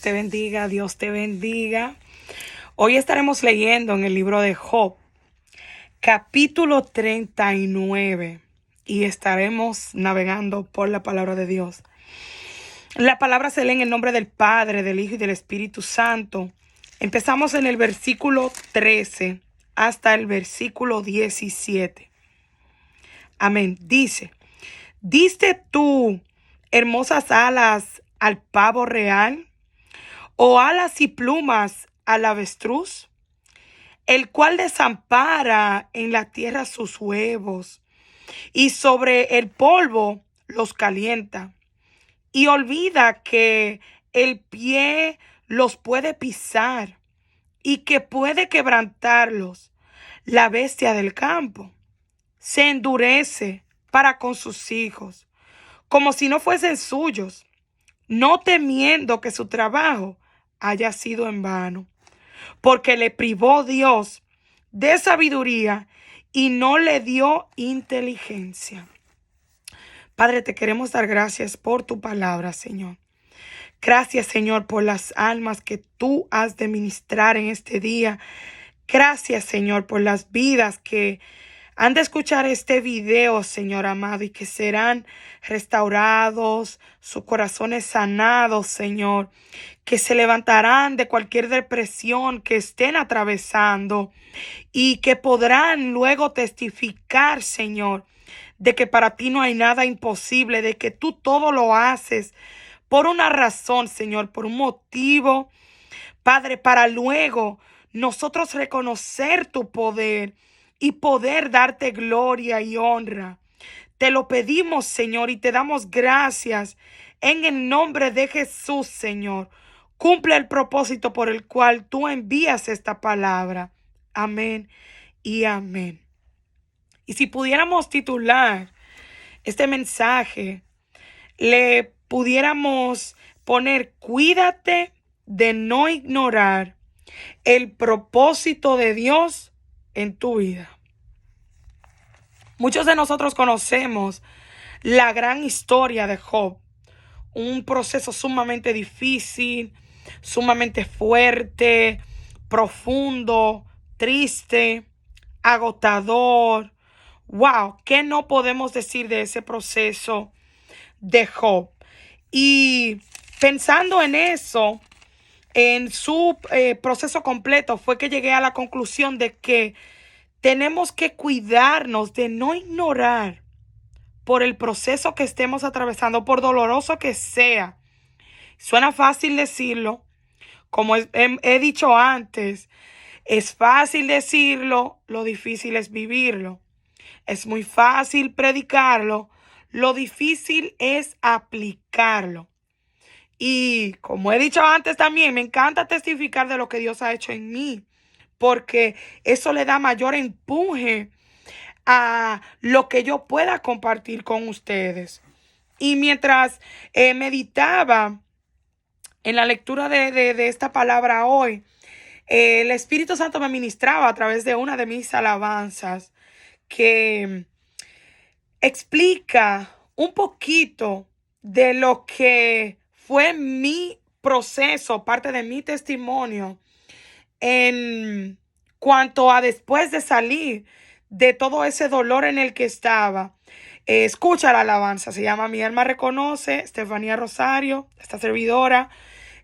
te bendiga, Dios te bendiga. Hoy estaremos leyendo en el libro de Job, capítulo 39, y estaremos navegando por la palabra de Dios. La palabra se lee en el nombre del Padre, del Hijo y del Espíritu Santo. Empezamos en el versículo 13 hasta el versículo 17. Amén. Dice: ¿diste tú hermosas alas al pavo real, o alas y plumas al avestruz, el cual desampara en la tierra sus huevos y sobre el polvo los calienta, y olvida que el pie los puede pisar y que puede quebrantarlos la bestia del campo? Se endurece para con sus hijos, como si no fuesen suyos, no temiendo que su trabajo haya sido en vano, porque le privó Dios de sabiduría y no le dio inteligencia. Padre, te queremos dar gracias por tu palabra, Señor. Gracias, Señor, por las almas que tú has de ministrar en este día. Gracias, Señor, por las vidas que han de escuchar este video, Señor amado, y que serán restaurados, sus corazones sanados, Señor, que se levantarán de cualquier depresión que estén atravesando y que podrán luego testificar, Señor, de que para ti no hay nada imposible, de que tú todo lo haces por una razón, Señor, por un motivo, Padre, para luego nosotros reconocer tu poder y poder darte gloria y honra. Te lo pedimos, Señor, y te damos gracias en el nombre de Jesús, Señor. Cumple el propósito por el cual tú envías esta palabra. Amén y amén. Y si pudiéramos titular este mensaje, le pudiéramos poner: cuídate de no ignorar el propósito de Dios en tu vida. Muchos de nosotros conocemos la gran historia de Job, un proceso sumamente difícil, sumamente fuerte, profundo, triste, agotador. Wow, ¿qué no podemos decir de ese proceso de Job? Y pensando en eso, en su proceso completo, fue que llegué a la conclusión de que tenemos que cuidarnos de no ignorar, por el proceso que estemos atravesando, por doloroso que sea. Suena fácil decirlo, como he dicho antes, es fácil decirlo, lo difícil es vivirlo. Es muy fácil predicarlo, lo difícil es aplicarlo. Y como he dicho antes también, me encanta testificar de lo que Dios ha hecho en mí, porque eso le da mayor empuje a lo que yo pueda compartir con ustedes. Y mientras meditaba en la lectura de esta palabra hoy, el Espíritu Santo me ministraba a través de una de mis alabanzas que explica un poquito de lo que fue mi proceso, parte de mi testimonio, en cuanto a después de salir de todo ese dolor en el que estaba. Escucha la alabanza, se llama Mi alma reconoce, Estefanía Rosario, esta servidora.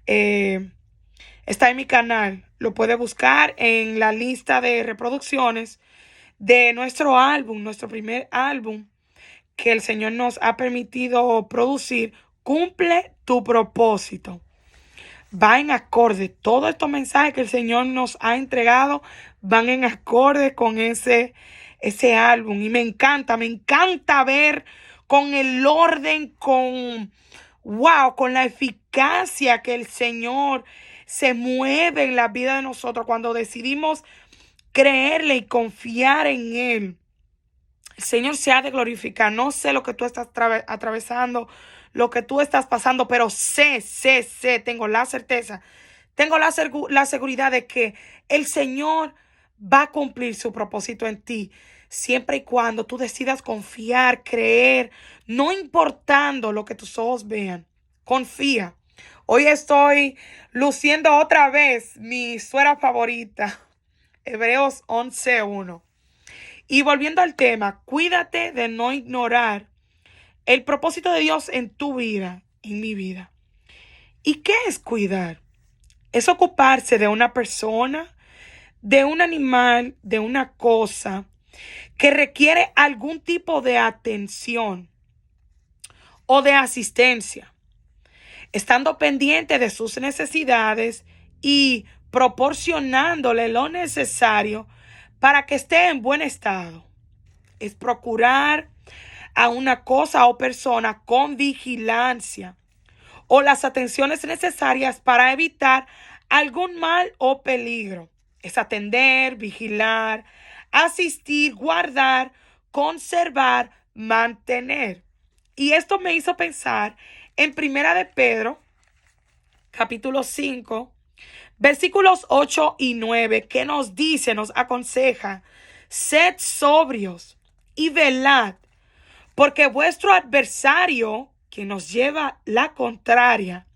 Está en mi canal, lo puede buscar en la lista de reproducciones de nuestro álbum, nuestro primer álbum que el Señor nos ha permitido producir, Cumple tu propósito. Va en acorde, todos estos mensajes que el Señor nos ha entregado van en acorde con ese álbum. Y me encanta ver con el orden, con la eficacia que el Señor se mueve en la vida de nosotros cuando decidimos creerle y confiar en Él. El Señor se ha de glorificar. No sé lo que tú estás atravesando, lo que tú estás pasando, pero sé, tengo la certeza, tengo la seguridad de que el Señor va a cumplir su propósito en ti, siempre y cuando tú decidas confiar, creer, no importando lo que tus ojos vean. Confía. Hoy estoy luciendo otra vez mi suera favorita, Hebreos 11:1. Y volviendo al tema, cuídate de no ignorar el propósito de Dios en tu vida, en mi vida. ¿Y qué es cuidar? Es ocuparse de una persona, de un animal, de una cosa que requiere algún tipo de atención o de asistencia, estando pendiente de sus necesidades y proporcionándole lo necesario para que esté en buen estado. Es procurar a una cosa o persona con vigilancia o las atenciones necesarias para evitar algún mal o peligro. Es atender, vigilar, asistir, guardar, conservar, mantener. Y esto me hizo pensar en Primera de Pedro, capítulo 5, versículos 8 y 9, que nos dice, nos aconseja: sed sobrios y velad, porque vuestro adversario, que nos lleva la contraria,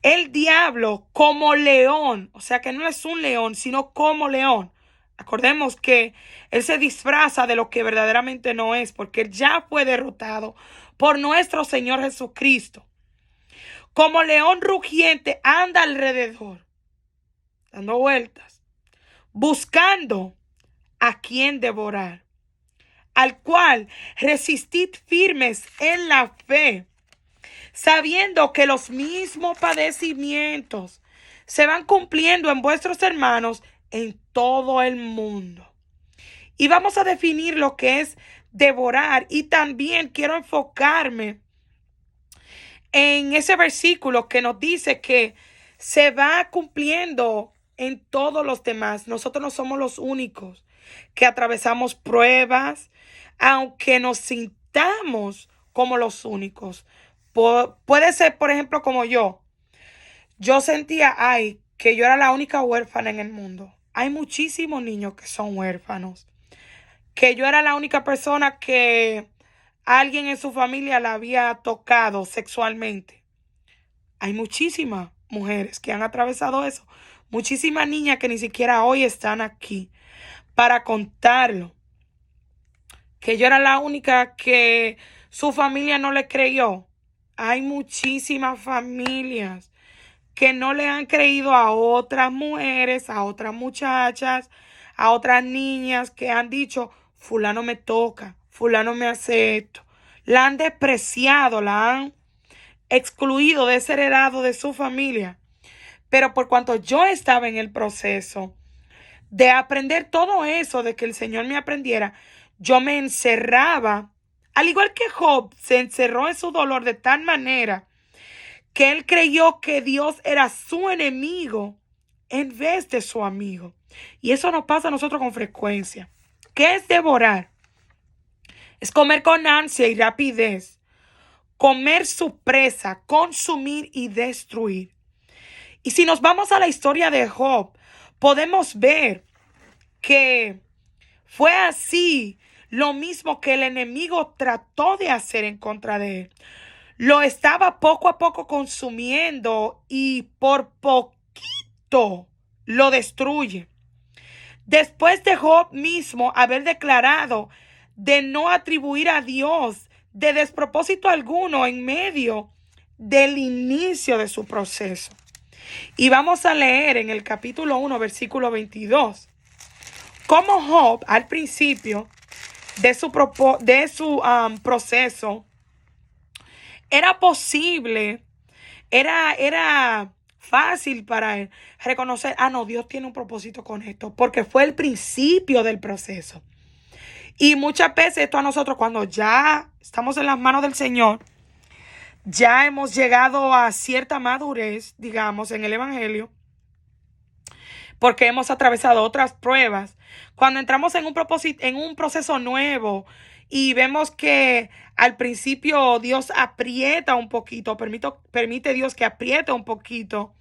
el diablo, como león, o sea que no es un león, sino como león. Acordemos que él se disfraza de lo que verdaderamente no es, porque él ya fue derrotado por nuestro Señor Jesucristo. Como león rugiente anda alrededor, dando vueltas, buscando a quien devorar, al cual resistid firmes en la fe, sabiendo que los mismos padecimientos se van cumpliendo en vuestros hermanos en todo el mundo. Y vamos a definir lo que es devorar, y también quiero enfocarme en ese versículo que nos dice que se va cumpliendo en todos los demás. Nosotros no somos los únicos que atravesamos pruebas, aunque nos sintamos como los únicos. Puede ser, por ejemplo, como yo. Yo sentía, que yo era la única huérfana en el mundo. Hay muchísimos niños que son huérfanos. Que yo era la única persona que alguien en su familia la había tocado sexualmente. Hay muchísimas mujeres que han atravesado eso. Muchísimas niñas que ni siquiera hoy están aquí para contarlo. Que yo era la única que su familia no le creyó. Hay muchísimas familias que no le han creído a otras mujeres, a otras muchachas, a otras niñas que han dicho: fulano me toca, fulano me hace esto. La han despreciado, la han excluido de ese heredado de su familia. Pero por cuanto yo estaba en el proceso de aprender todo eso, de que el Señor me aprendiera, yo me encerraba, al igual que Job se encerró en su dolor de tal manera que él creyó que Dios era su enemigo en vez de su amigo. Y eso nos pasa a nosotros con frecuencia. ¿Qué es devorar? Es comer con ansia y rapidez, comer su presa, consumir y destruir. Y si nos vamos a la historia de Job, podemos ver que fue así lo mismo que el enemigo trató de hacer en contra de él. Lo estaba poco a poco consumiendo y por poquito lo destruye. Después de Job mismo haber declarado de no atribuir a Dios de despropósito alguno en medio del inicio de su proceso. Y vamos a leer en el capítulo 1, versículo 22, cómo Job al principio de su proceso era posible, era fácil para él reconocer: no, Dios tiene un propósito con esto, porque fue el principio del proceso. Y muchas veces esto a nosotros, cuando ya estamos en las manos del Señor, ya hemos llegado a cierta madurez, digamos, en el Evangelio, porque hemos atravesado otras pruebas. Cuando entramos en un proceso nuevo y vemos que al principio Dios aprieta un poquito, permite Dios que apriete un poquito,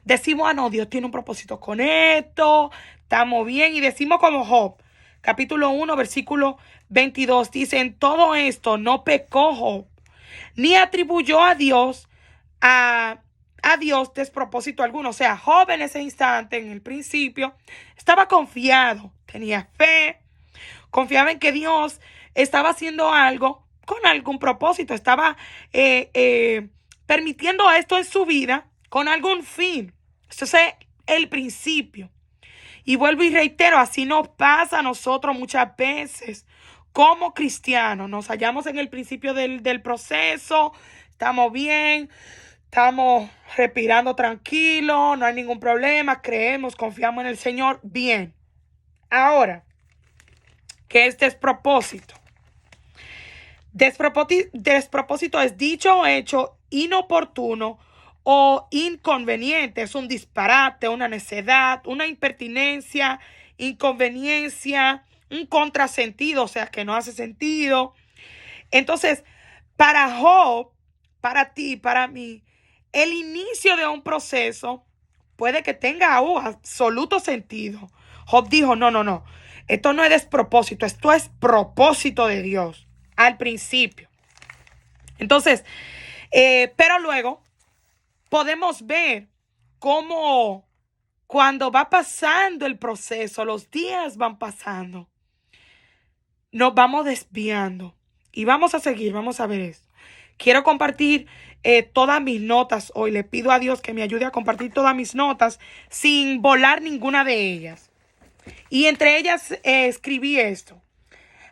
decimos: no, Dios tiene un propósito con esto, estamos bien. Y decimos como Job, capítulo 1, versículo 22, dice: en todo esto no pecó Job, ni atribuyó a Dios a a Dios despropósito alguno. O sea, Job en ese instante, en el principio, estaba confiado, tenía fe, confiaba en que Dios estaba haciendo algo con algún propósito, estaba permitiendo esto en su vida con algún fin. Eso es el principio. Y vuelvo y reitero, así nos pasa a nosotros muchas veces como cristianos. Nos hallamos en el principio del proceso, estamos bien, estamos respirando tranquilo, no hay ningún problema, creemos, confiamos en el Señor, bien. Ahora, ¿qué es despropósito? Despropósito es dicho o hecho inoportuno o inconveniente. Es un disparate, una necedad, una impertinencia, inconveniencia, un contrasentido, o sea, que no hace sentido. Entonces, para Job, para ti, para mí, el inicio de un proceso puede que tenga absoluto sentido. Job dijo, no, esto no es despropósito, esto es propósito de Dios al principio. Entonces, pero luego podemos ver cómo cuando va pasando el proceso, los días van pasando, nos vamos desviando y vamos a seguir, vamos a ver esto. Quiero compartir todas mis notas hoy. Le pido a Dios que me ayude a compartir todas mis notas sin volar ninguna de ellas. Y entre ellas escribí esto.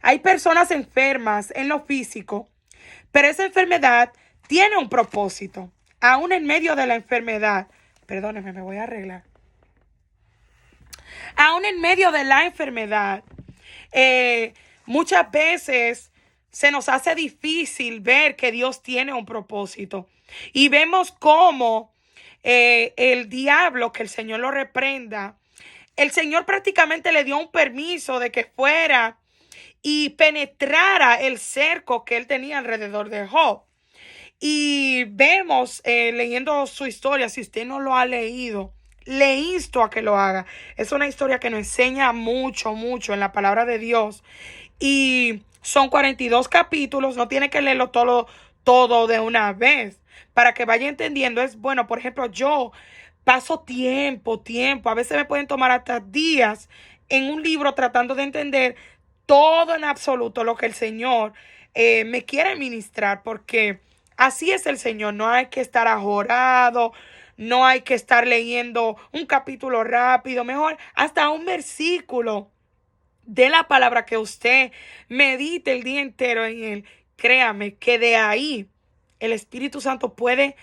Hay personas enfermas en lo físico, pero esa enfermedad tiene un propósito. Aún en medio de la enfermedad, perdónenme, me voy a arreglar. Aún en medio de la enfermedad, muchas veces se nos hace difícil ver que Dios tiene un propósito. Y vemos cómo el diablo, que el Señor lo reprenda, el Señor prácticamente le dio un permiso de que fuera y penetrara el cerco que él tenía alrededor de Job. Y vemos, leyendo su historia, si usted no lo ha leído, le insto a que lo haga. Es una historia que nos enseña mucho, mucho en la palabra de Dios. Y son 42 capítulos, no tiene que leerlo todo de una vez. Para que vaya entendiendo, es bueno, por ejemplo, yo paso tiempo, a veces me pueden tomar hasta días en un libro tratando de entender todo en absoluto lo que el Señor me quiere ministrar, porque así es el Señor. No hay que estar ajorado, no hay que estar leyendo un capítulo rápido, mejor hasta un versículo de la palabra que usted medite el día entero en él. Créame que de ahí el Espíritu Santo puede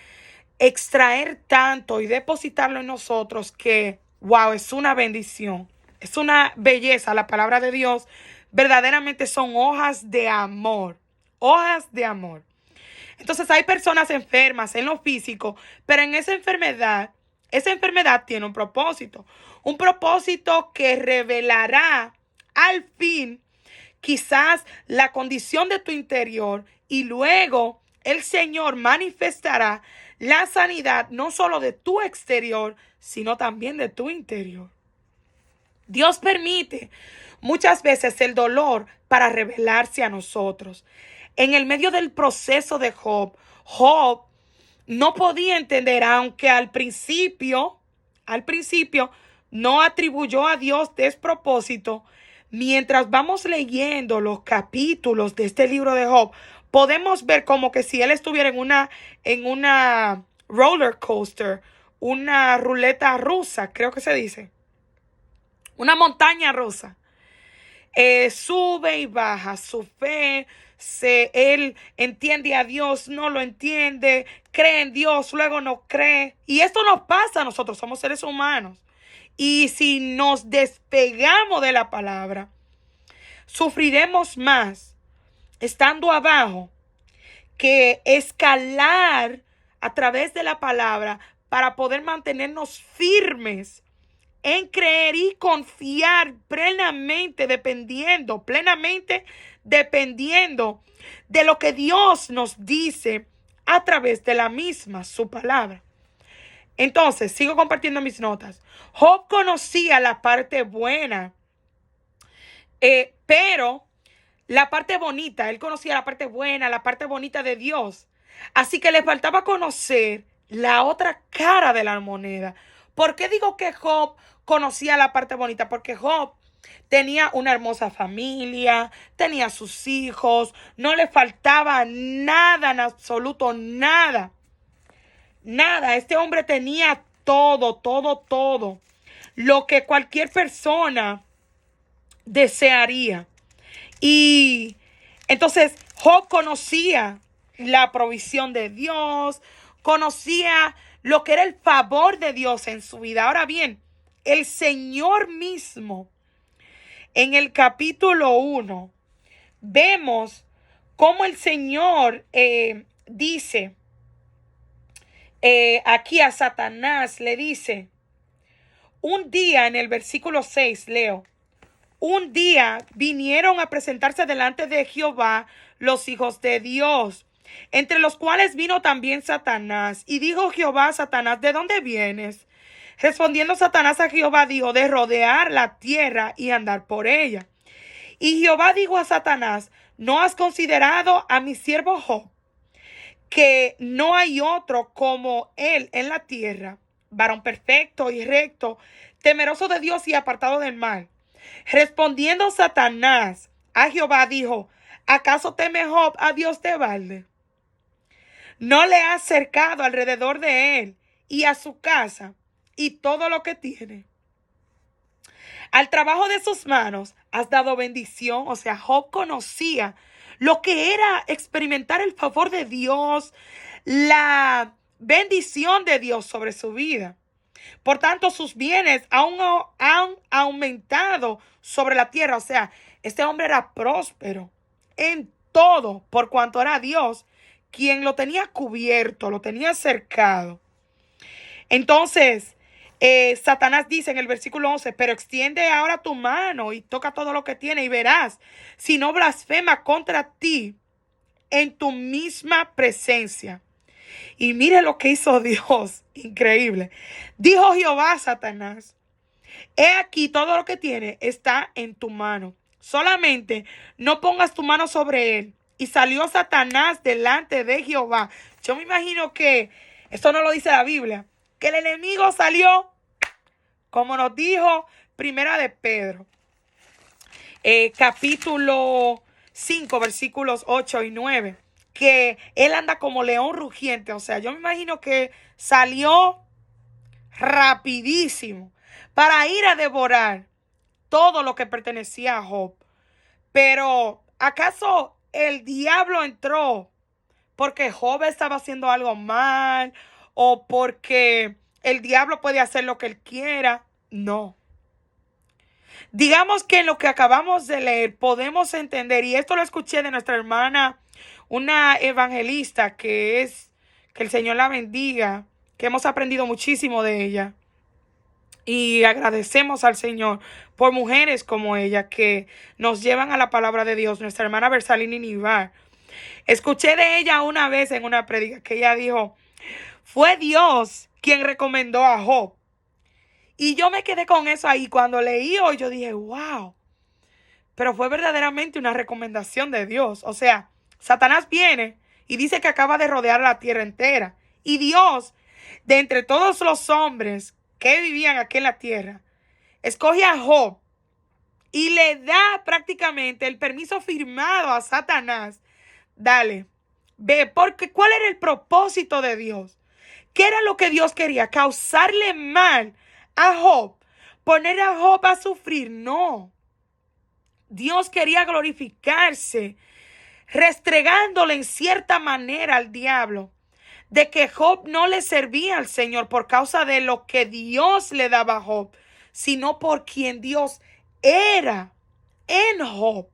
extraer tanto y depositarlo en nosotros que, wow, es una bendición. Es una belleza. La palabra de Dios verdaderamente son hojas de amor. Hojas de amor. Entonces hay personas enfermas en lo físico, pero en esa enfermedad tiene un propósito. Un propósito que revelará al fin quizás la condición de tu interior, y luego el Señor manifestará la sanidad no solo de tu exterior, sino también de tu interior. Dios permite muchas veces el dolor para revelarse a nosotros. En el medio del proceso de Job, Job no podía entender, aunque al principio no atribuyó a Dios despropósito. Mientras vamos leyendo los capítulos de este libro de Job, podemos ver como que si él estuviera en una roller coaster, una ruleta rusa, creo que se dice, una montaña rusa. Sube y baja su fe. Él entiende a Dios, no lo entiende, cree en Dios, luego no cree. Y esto nos pasa a nosotros, somos seres humanos. Y si nos despegamos de la palabra, sufriremos más estando abajo que escalar a través de la palabra para poder mantenernos firmes en creer y confiar plenamente dependiendo de lo que Dios nos dice a través de la misma, su palabra. Entonces, sigo compartiendo mis notas. Job conocía la parte buena, pero la parte bonita, él conocía la parte buena, la parte bonita de Dios. Así que le faltaba conocer la otra cara de la moneda. ¿Por qué digo que Job conocía la parte bonita? Porque Job tenía una hermosa familia, tenía sus hijos, no le faltaba nada en absoluto, nada. Nada, este hombre tenía todo, todo, todo. Lo que cualquier persona desearía. Y entonces Job conocía la provisión de Dios, conocía lo que era el favor de Dios en su vida. Ahora bien, el Señor mismo, en el capítulo 1, vemos cómo el Señor dice, aquí a Satanás le dice, un día en el versículo 6, leo, un día vinieron a presentarse delante de Jehová los hijos de Dios, entre los cuales vino también Satanás. Y dijo Jehová a Satanás, ¿de dónde vienes? Respondiendo Satanás a Jehová, dijo, de rodear la tierra y andar por ella. Y Jehová dijo a Satanás, ¿no has considerado a mi siervo Job, que no hay otro como él en la tierra, varón perfecto y recto, temeroso de Dios y apartado del mal? Respondiendo Satanás a Jehová dijo, ¿acaso teme Job a Dios de balde? ¿No le has cercado alrededor de él y a su casa y todo lo que tiene? Al trabajo de sus manos has dado bendición. O sea, Job conocía lo que era experimentar el favor de Dios, la bendición de Dios sobre su vida. Por tanto, sus bienes han aumentado sobre la tierra. O sea, este hombre era próspero en todo, por cuanto era Dios quien lo tenía cubierto, lo tenía cercado. Entonces, Satanás dice en el versículo 11, pero extiende ahora tu mano y toca todo lo que tiene y verás si no blasfema contra ti en tu misma presencia. Y mire lo que hizo Dios, increíble. Dijo Jehová a Satanás, he aquí todo lo que tiene está en tu mano. Solamente no pongas tu mano sobre él. Y salió Satanás delante de Jehová. Yo me imagino que, esto no lo dice la Biblia, que el enemigo salió, como nos dijo Primera de Pedro, capítulo 5, versículos 8 y 9, que él anda como león rugiente. O sea, yo me imagino que salió rapidísimo para ir a devorar todo lo que pertenecía a Job. Pero ¿acaso el diablo entró porque Job estaba haciendo algo mal o porque el diablo puede hacer lo que él quiera? No. Digamos que en lo que acabamos de leer podemos entender, y esto lo escuché de nuestra hermana, una evangelista que el Señor la bendiga, que hemos aprendido muchísimo de ella. Y agradecemos al Señor por mujeres como ella que nos llevan a la palabra de Dios. Nuestra hermana Bersalini Nivar. Escuché de ella una vez en una prédica que ella dijo, fue Dios quien recomendó a Job. Y yo me quedé con eso ahí. Cuando leí hoy yo dije, wow. Pero fue verdaderamente una recomendación de Dios. O sea, Satanás viene y dice que acaba de rodear la tierra entera. Y Dios, de entre todos los hombres que vivían aquí en la tierra, escoge a Job y le da prácticamente el permiso firmado a Satanás. Dale, ve, porque ¿cuál era el propósito de Dios? ¿Qué era lo que Dios quería? ¿Causarle mal a Job? ¿Poner a Job a sufrir? No. Dios quería glorificarse, restregándole en cierta manera al diablo de que Job no le servía al Señor por causa de lo que Dios le daba a Job, sino por quien Dios era en Job.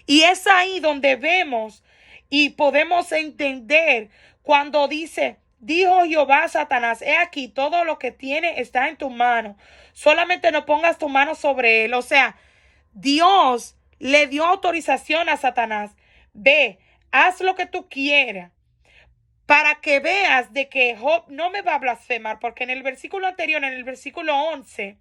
Y es ahí donde vemos y podemos entender cuando dice, dijo Jehová a Satanás, he aquí todo lo que tiene está en tu mano, solamente no pongas tu mano sobre él. O sea, Dios le dio autorización a Satanás, ve, haz lo que tú quieras, para que veas de que Job no me va a blasfemar, porque en el versículo anterior, en el versículo 11,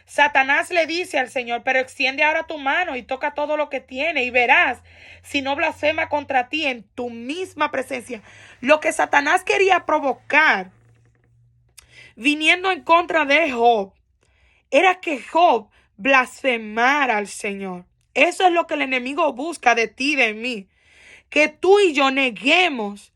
Satanás le dice al Señor, pero extiende ahora tu mano y toca todo lo que tiene y verás si no blasfema contra ti en tu misma presencia. Lo que Satanás quería provocar viniendo en contra de Job era que Job blasfemara al Señor. Eso es lo que el enemigo busca de ti y de mí. Que tú y yo neguemos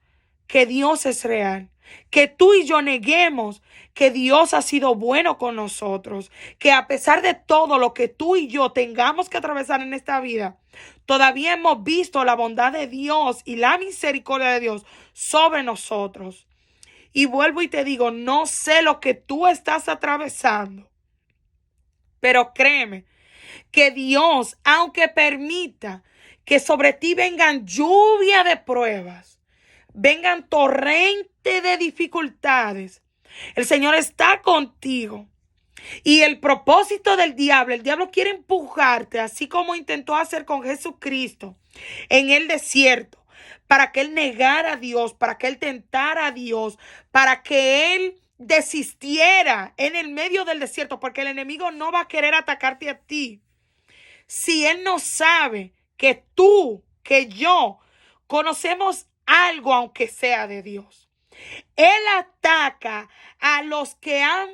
que Dios es real. Que tú y yo neguemos que Dios ha sido bueno con nosotros. Que a pesar de todo lo que tú y yo tengamos que atravesar en esta vida, todavía hemos visto la bondad de Dios y la misericordia de Dios sobre nosotros. Y vuelvo y te digo, no sé lo que tú estás atravesando, pero créeme que Dios, aunque permita que sobre ti vengan lluvia de pruebas, vengan torrente de dificultades, el Señor está contigo. Y el propósito del diablo, el diablo quiere empujarte, así como intentó hacer con Jesucristo en el desierto, para que él negara a Dios, para que él tentara a Dios, para que él desistiera en el medio del desierto, porque el enemigo no va a querer atacarte a ti si él no sabe que tú, que yo, conocemos algo aunque sea de Dios. Él ataca a los que han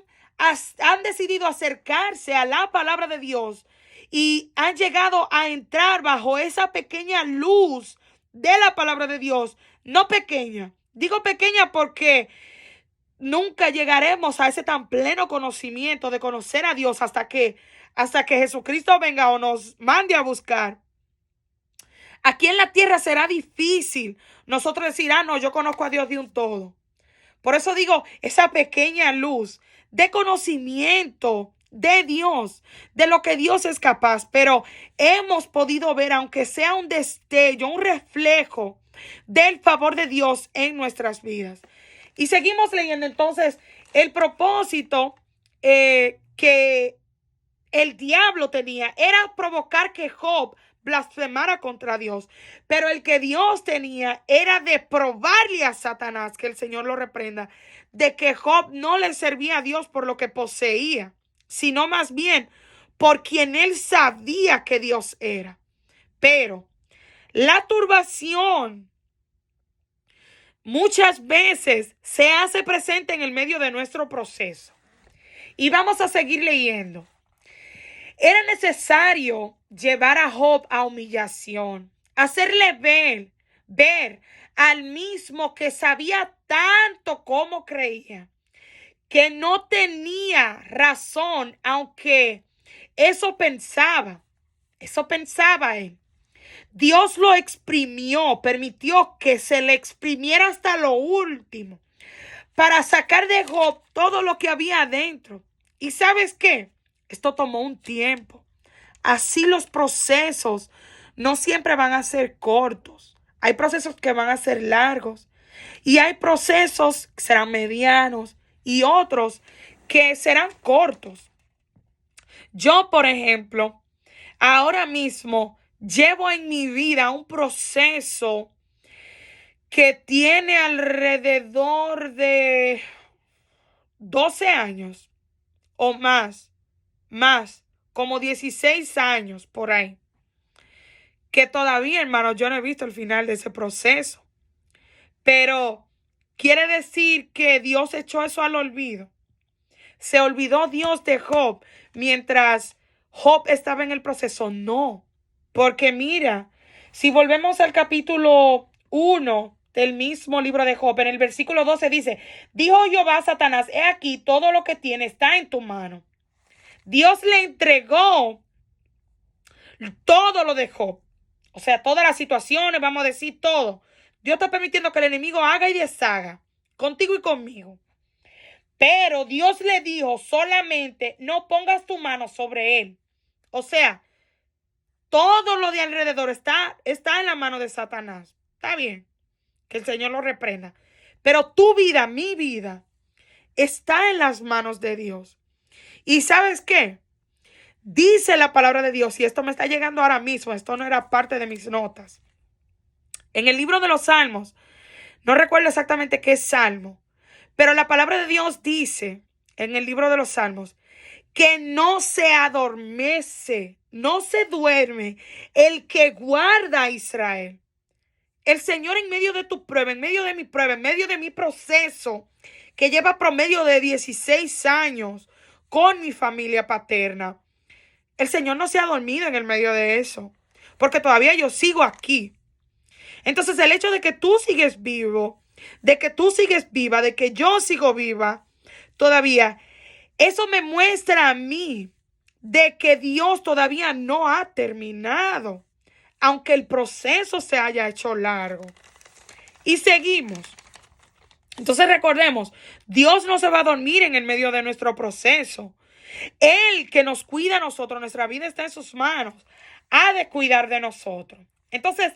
decidido acercarse a la palabra de Dios y han llegado a entrar bajo esa pequeña luz de la palabra de Dios. No pequeña, digo pequeña porque nunca llegaremos a ese tan pleno conocimiento de conocer a Dios hasta que Jesucristo venga o nos mande a buscar. Aquí en la tierra será difícil nosotros decir, no, yo conozco a Dios de un todo. Por eso digo, esa pequeña luz de conocimiento de Dios, de lo que Dios es capaz, pero hemos podido ver, aunque sea un destello, un reflejo del favor de Dios en nuestras vidas. Y seguimos leyendo entonces el propósito que el diablo tenía, era provocar que Job blasfemara contra Dios. Pero el que Dios tenía era de probarle a Satanás, que el Señor lo reprenda, de que Job no le servía a Dios por lo que poseía, sino más bien por quien él sabía que Dios era. Pero la turbación muchas veces se hace presente en el medio de nuestro proceso. Y vamos a seguir leyendo. Era necesario llevar a Job a humillación, hacerle ver al mismo que sabía tanto como creía, que no tenía razón, aunque eso pensaba él. Dios lo exprimió, permitió que se le exprimiera hasta lo último para sacar de Job todo lo que había adentro. ¿Y sabes qué? Esto tomó un tiempo. Así los procesos no siempre van a ser cortos. Hay procesos que van a ser largos y hay procesos que serán medianos y otros que serán cortos. Yo, por ejemplo, ahora mismo llevo en mi vida un proceso que tiene alrededor de 12 años o más, como 16 años por ahí, que todavía, hermano, yo no he visto el final de ese proceso. Pero quiere decir que Dios echó eso al olvido. ¿Se olvidó Dios de Job mientras Job estaba en el proceso? No, porque mira, si volvemos al capítulo 1 del mismo libro de Job, en el versículo 12 dice, dijo Jehová a Satanás, he aquí todo lo que tiene está en tu mano. Dios le entregó todo lo de Job. O sea, todas las situaciones, vamos a decir todo. Dios está permitiendo que el enemigo haga y deshaga contigo y conmigo. Pero Dios le dijo solamente no pongas tu mano sobre él. O sea, todo lo de alrededor está en la mano de Satanás. Está bien, que el Señor lo reprenda. Pero tu vida, mi vida, está en las manos de Dios. ¿Y sabes qué? Dice la palabra de Dios, y esto me está llegando ahora mismo, esto no era parte de mis notas. En el libro de los Salmos, no recuerdo exactamente qué salmo, pero la palabra de Dios dice en el libro de los Salmos que no se adormece, no se duerme, el que guarda a Israel. El Señor en medio de tu prueba, en medio de mi prueba, en medio de mi proceso, que lleva promedio de 16 años con mi familia paterna, el Señor no se ha dormido en el medio de eso, porque todavía yo sigo aquí. Entonces el hecho de que tú sigues vivo, de que tú sigues viva, de que yo sigo viva, todavía, eso me muestra a mí de que Dios todavía no ha terminado, aunque el proceso se haya hecho largo. Y seguimos. Entonces recordemos, Dios no se va a dormir en el medio de nuestro proceso. Él que nos cuida a nosotros, nuestra vida está en sus manos, ha de cuidar de nosotros. Entonces,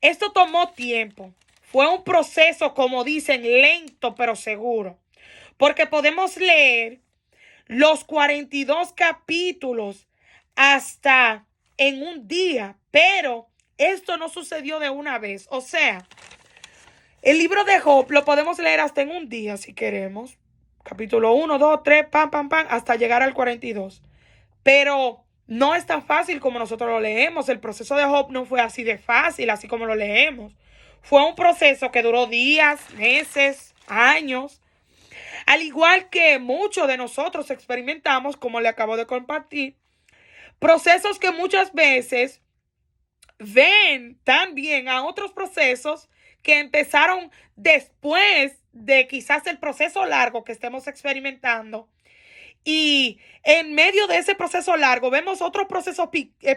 esto tomó tiempo. Fue un proceso, como dicen, lento pero seguro. Porque podemos leer los 42 capítulos hasta en un día, pero esto no sucedió de una vez. O sea, el libro de Job lo podemos leer hasta en un día si queremos. Capítulo 1, 2, 3, pam, pam, pam, hasta llegar al 42. Pero no es tan fácil como nosotros lo leemos. El proceso de Job no fue así de fácil, así como lo leemos. Fue un proceso que duró días, meses, años. Al igual que muchos de nosotros experimentamos, como le acabo de compartir, procesos que muchas veces ven también a otros procesos que empezaron después de quizás el proceso largo que estemos experimentando. Y en medio de ese proceso largo vemos otros procesos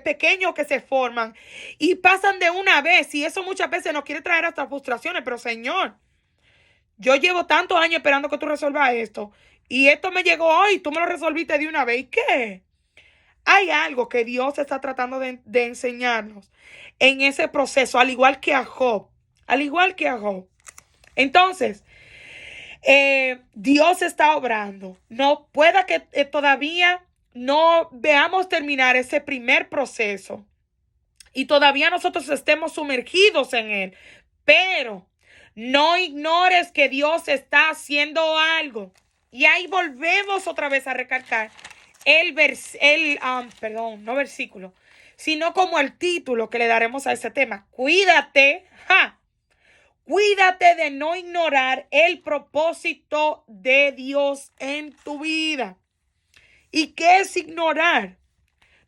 pequeños que se forman y pasan de una vez. Y eso muchas veces nos quiere traer hasta frustraciones. Pero Señor, yo llevo tantos años esperando que tú resuelvas esto. Y esto me llegó hoy, tú me lo resolviste de una vez. ¿Y qué? Hay algo que Dios está tratando de enseñarnos en ese proceso, al igual que a Job. Al igual que a Job. Entonces, Dios está obrando. No pueda que todavía no veamos terminar ese primer proceso y todavía nosotros estemos sumergidos en él. Pero no ignores que Dios está haciendo algo. Y ahí volvemos otra vez a recalcar no versículo, sino como el título que le daremos a ese tema. Cuídate, cuídate de no ignorar el propósito de Dios en tu vida. ¿Y qué es ignorar?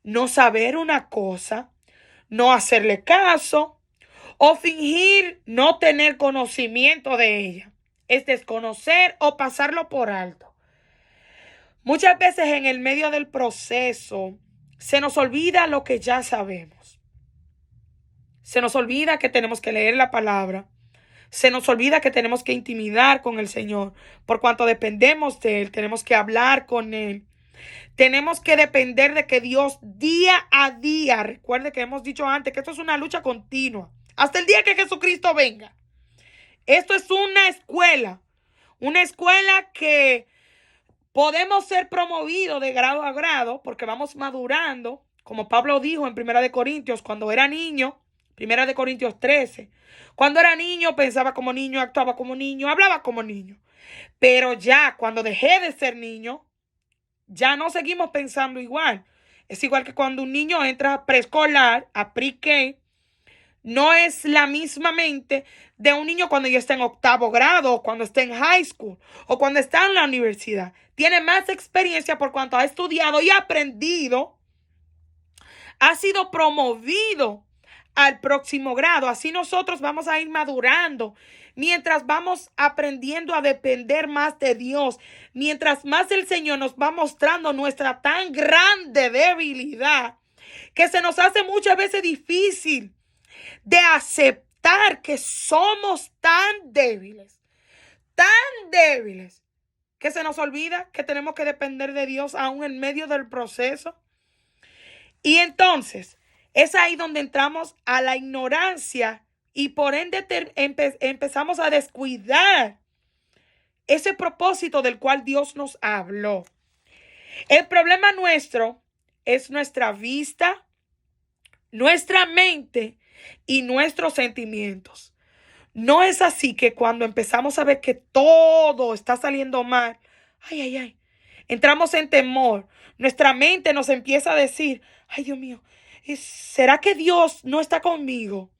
No saber una cosa, no hacerle caso o fingir no tener conocimiento de ella. Es desconocer o pasarlo por alto. Muchas veces en el medio del proceso se nos olvida lo que ya sabemos. Se nos olvida que tenemos que leer la palabra. Se nos olvida que tenemos que intimidar con el Señor. Por cuanto dependemos de Él, tenemos que hablar con Él. Tenemos que depender de que Dios día a día, recuerde que hemos dicho antes que esto es una lucha continua, hasta el día que Jesucristo venga. Esto es una escuela que podemos ser promovidos de grado a grado porque vamos madurando, como Pablo dijo en 1 Corintios, cuando era niño, 1 Corintios 13, cuando era niño pensaba como niño, actuaba como niño, hablaba como niño. Pero ya cuando dejé de ser niño, ya no seguimos pensando igual. Es igual que cuando un niño entra a preescolar, a pre-K, no es la misma mente de un niño cuando ya está en 8º grado, o cuando está en high school, o cuando está en la universidad. Tiene más experiencia por cuanto ha estudiado y aprendido, ha sido promovido al próximo grado. Así nosotros vamos a ir madurando mientras vamos aprendiendo a depender más de Dios, mientras más el Señor nos va mostrando nuestra tan grande debilidad que se nos hace muchas veces difícil de aceptar que somos tan débiles, que se nos olvida que tenemos que depender de Dios aún en medio del proceso. Y entonces es ahí donde entramos a la ignorancia y por ende empezamos a descuidar ese propósito del cual Dios nos habló. El problema nuestro es nuestra vista, nuestra mente y nuestros sentimientos. No es así que cuando empezamos a ver que todo está saliendo mal, entramos en temor, nuestra mente nos empieza a decir, ay Dios mío, ¿será que Dios no está conmigo?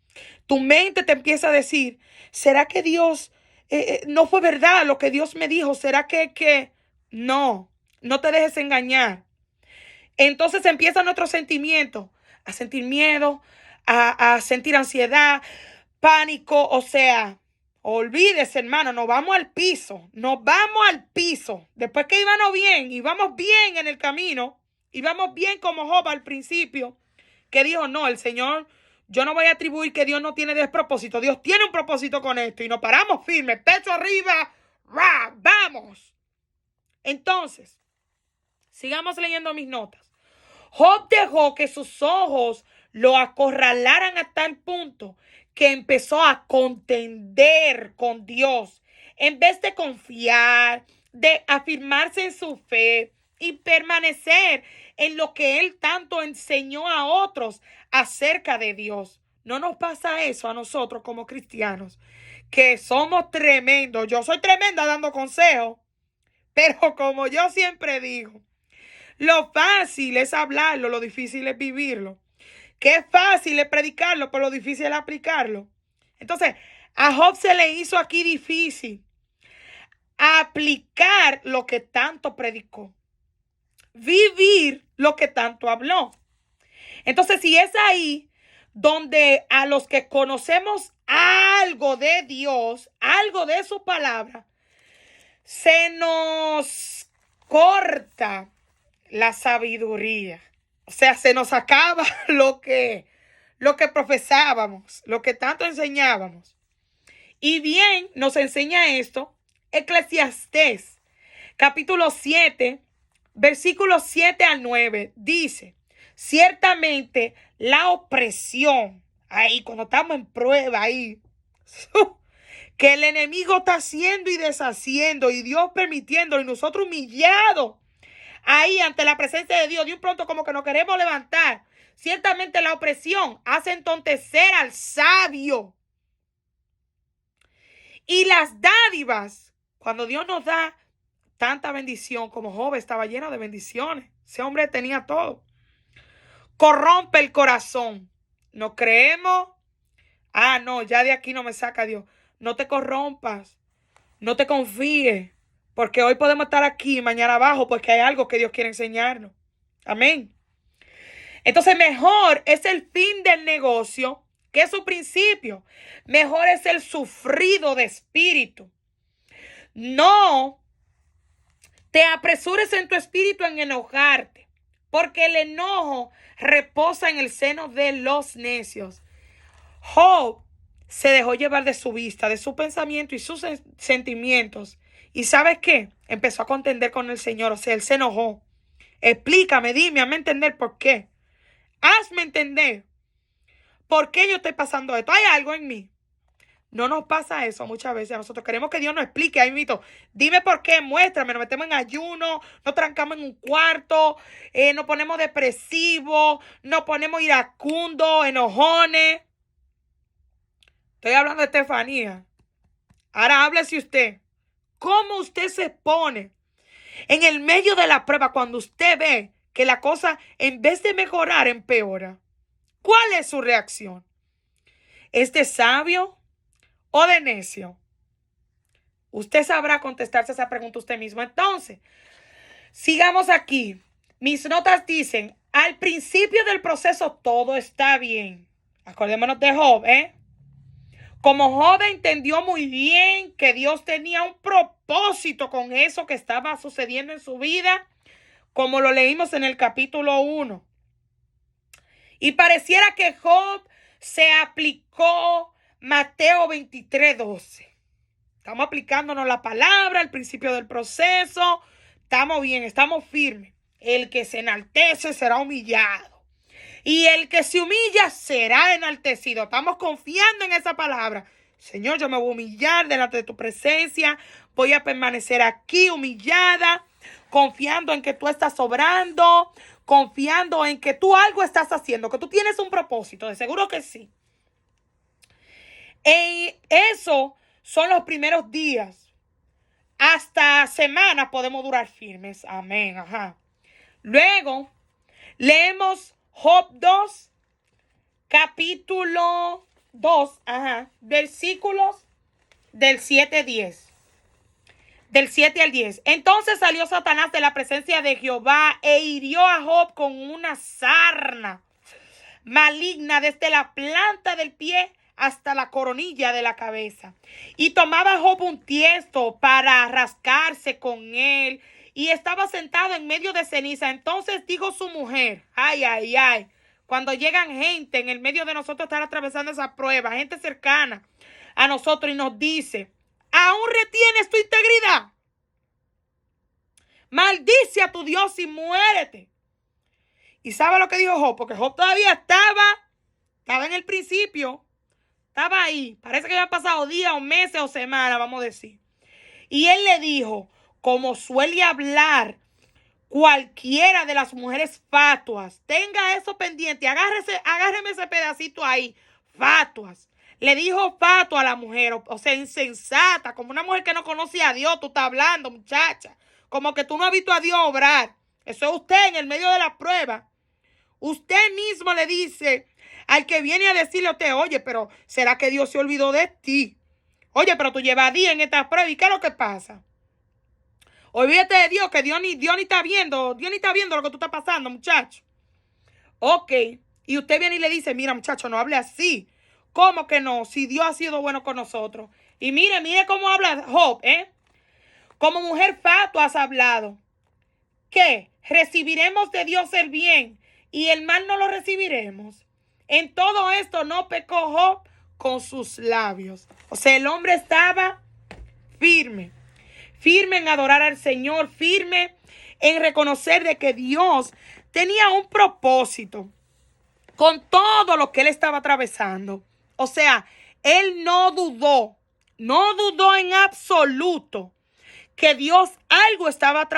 Tu mente te empieza a decir, ¿será que Dios no fue verdad lo que Dios me dijo? ¿Será que no? No te dejes engañar. Entonces empiezan nuestros sentimientos, a sentir miedo, a sentir ansiedad, pánico, o sea, olvídese, hermano, nos vamos al piso, nos vamos al piso. Después que íbamos bien en el camino, íbamos bien como Job al principio, que dijo, no, el Señor, yo no voy a atribuir que Dios no tiene despropósito, Dios tiene un propósito con esto y nos paramos firmes, pecho arriba, ¡ra! ¡Vamos! Entonces, sigamos leyendo mis notas. Job dejó que sus ojos lo acorralaran a tal punto que empezó a contender con Dios. En vez de confiar, de afirmarse en su fe y permanecer en lo que él tanto enseñó a otros acerca de Dios. ¿No nos pasa eso a nosotros como cristianos? Que somos tremendos. Yo soy tremenda dando consejos, pero como yo siempre digo, lo fácil es hablarlo, lo difícil es vivirlo. Qué fácil es predicarlo, pero lo difícil es aplicarlo. Entonces, a Job se le hizo aquí difícil aplicar lo que tanto predicó, vivir lo que tanto habló. Entonces, si es ahí donde a los que conocemos algo de Dios, algo de su palabra, se nos corta la sabiduría. O sea, se nos acaba lo que profesábamos, lo que tanto enseñábamos. Y bien nos enseña esto Eclesiastés, capítulo 7, versículos 7 al 9. Dice, ciertamente la opresión, ahí cuando estamos en prueba, ahí, que el enemigo está haciendo y deshaciendo y Dios permitiendo y nosotros humillados ahí ante la presencia de Dios, de un pronto como que nos queremos levantar. Ciertamente la opresión hace entontecer al sabio. Y las dádivas, cuando Dios nos da tanta bendición, como Job estaba lleno de bendiciones, ese hombre tenía todo, corrompe el corazón. No creemos, no, ya de aquí no me saca Dios. No te corrompas, no te confíes, porque hoy podemos estar aquí y mañana abajo, porque hay algo que Dios quiere enseñarnos. Amén. Entonces, mejor es el fin del negocio que su principio. Mejor es el sufrido de espíritu. No te apresures en tu espíritu en enojarte, porque el enojo reposa en el seno de los necios. Job se dejó llevar de su vista, de su pensamiento y sus sentimientos. ¿Y sabes qué? Empezó a contender con el Señor, o sea, él se enojó. Explícame, dime, hazme entender por qué. Hazme entender por qué yo estoy pasando esto. Hay algo en mí. No nos pasa eso muchas veces. Nosotros queremos que Dios nos explique. Ahí mito, dime por qué, muéstrame. Nos metemos en ayuno, nos trancamos en un cuarto, nos ponemos depresivos, nos ponemos iracundos, enojones. Estoy hablando de Estefanía. Ahora háblese usted. ¿Cómo usted se pone en el medio de la prueba cuando usted ve que la cosa, en vez de mejorar, empeora? ¿Cuál es su reacción? ¿Es de sabio o de necio? Usted sabrá contestarse esa pregunta usted mismo. Entonces, sigamos aquí. Mis notas dicen, al principio del proceso todo está bien. Acordémonos de Job, Como Job entendió muy bien que Dios tenía un propósito con eso que estaba sucediendo en su vida, como lo leímos en el capítulo 1. Y pareciera que Job se aplicó Mateo 23:12. Estamos aplicándonos la palabra al principio del proceso. Estamos bien, estamos firmes. El que se enaltece será humillado. Y el que se humilla será enaltecido. Estamos confiando en esa palabra. Señor, yo me voy a humillar delante de tu presencia. Voy a permanecer aquí humillada, confiando en que tú estás obrando, confiando en que tú algo estás haciendo, que tú tienes un propósito. De seguro que sí. Eso son los primeros días. Hasta semanas podemos durar firmes. Amén. Ajá. Luego, leemos Job 2, capítulo 2, versículos del 7 al 10. Entonces salió Satanás de la presencia de Jehová e hirió a Job con una sarna maligna desde la planta del pie hasta la coronilla de la cabeza. Y tomaba Job un tiesto para rascarse con él, y estaba sentado en medio de ceniza. Entonces dijo su mujer, ay, ay, ay, cuando llegan gente en el medio de nosotros estar atravesando esa prueba, gente cercana a nosotros, y nos dice, ¿aún retienes tu integridad? Maldice a tu Dios y muérete. ¿Y sabe lo que dijo Job? Porque Job todavía estaba en el principio, estaba ahí. Parece que había pasado días o meses o semanas, vamos a decir. Y él le dijo, como suele hablar cualquiera de las mujeres fatuas, tenga eso pendiente, agárreme ese pedacito ahí, fatuas. Le dijo fatua a la mujer, o sea, insensata, como una mujer que no conoce a Dios. Tú estás hablando, muchacha, como que tú no has visto a Dios obrar. Eso es usted en el medio de la prueba. Usted mismo le dice al que viene a decirle a usted, oye, pero ¿será que Dios se olvidó de ti? Oye, pero tú llevas días en esta prueba, ¿y qué es lo que pasa? Olvídate de Dios, que Dios ni está viendo lo que tú estás pasando, muchacho. Ok, y usted viene y le dice, mira, muchacho, no hable así. ¿Cómo que no? Si Dios ha sido bueno con nosotros. Y mire cómo habla Job, Como mujer fatua has hablado. ¿Qué? ¿Recibiremos de Dios el bien y el mal no lo recibiremos? En todo esto no pecó Job con sus labios. O sea, el hombre estaba firme en adorar al Señor, firme en reconocer de que Dios tenía un propósito con todo lo que él estaba atravesando. O sea, él no dudó en absoluto que Dios algo estaba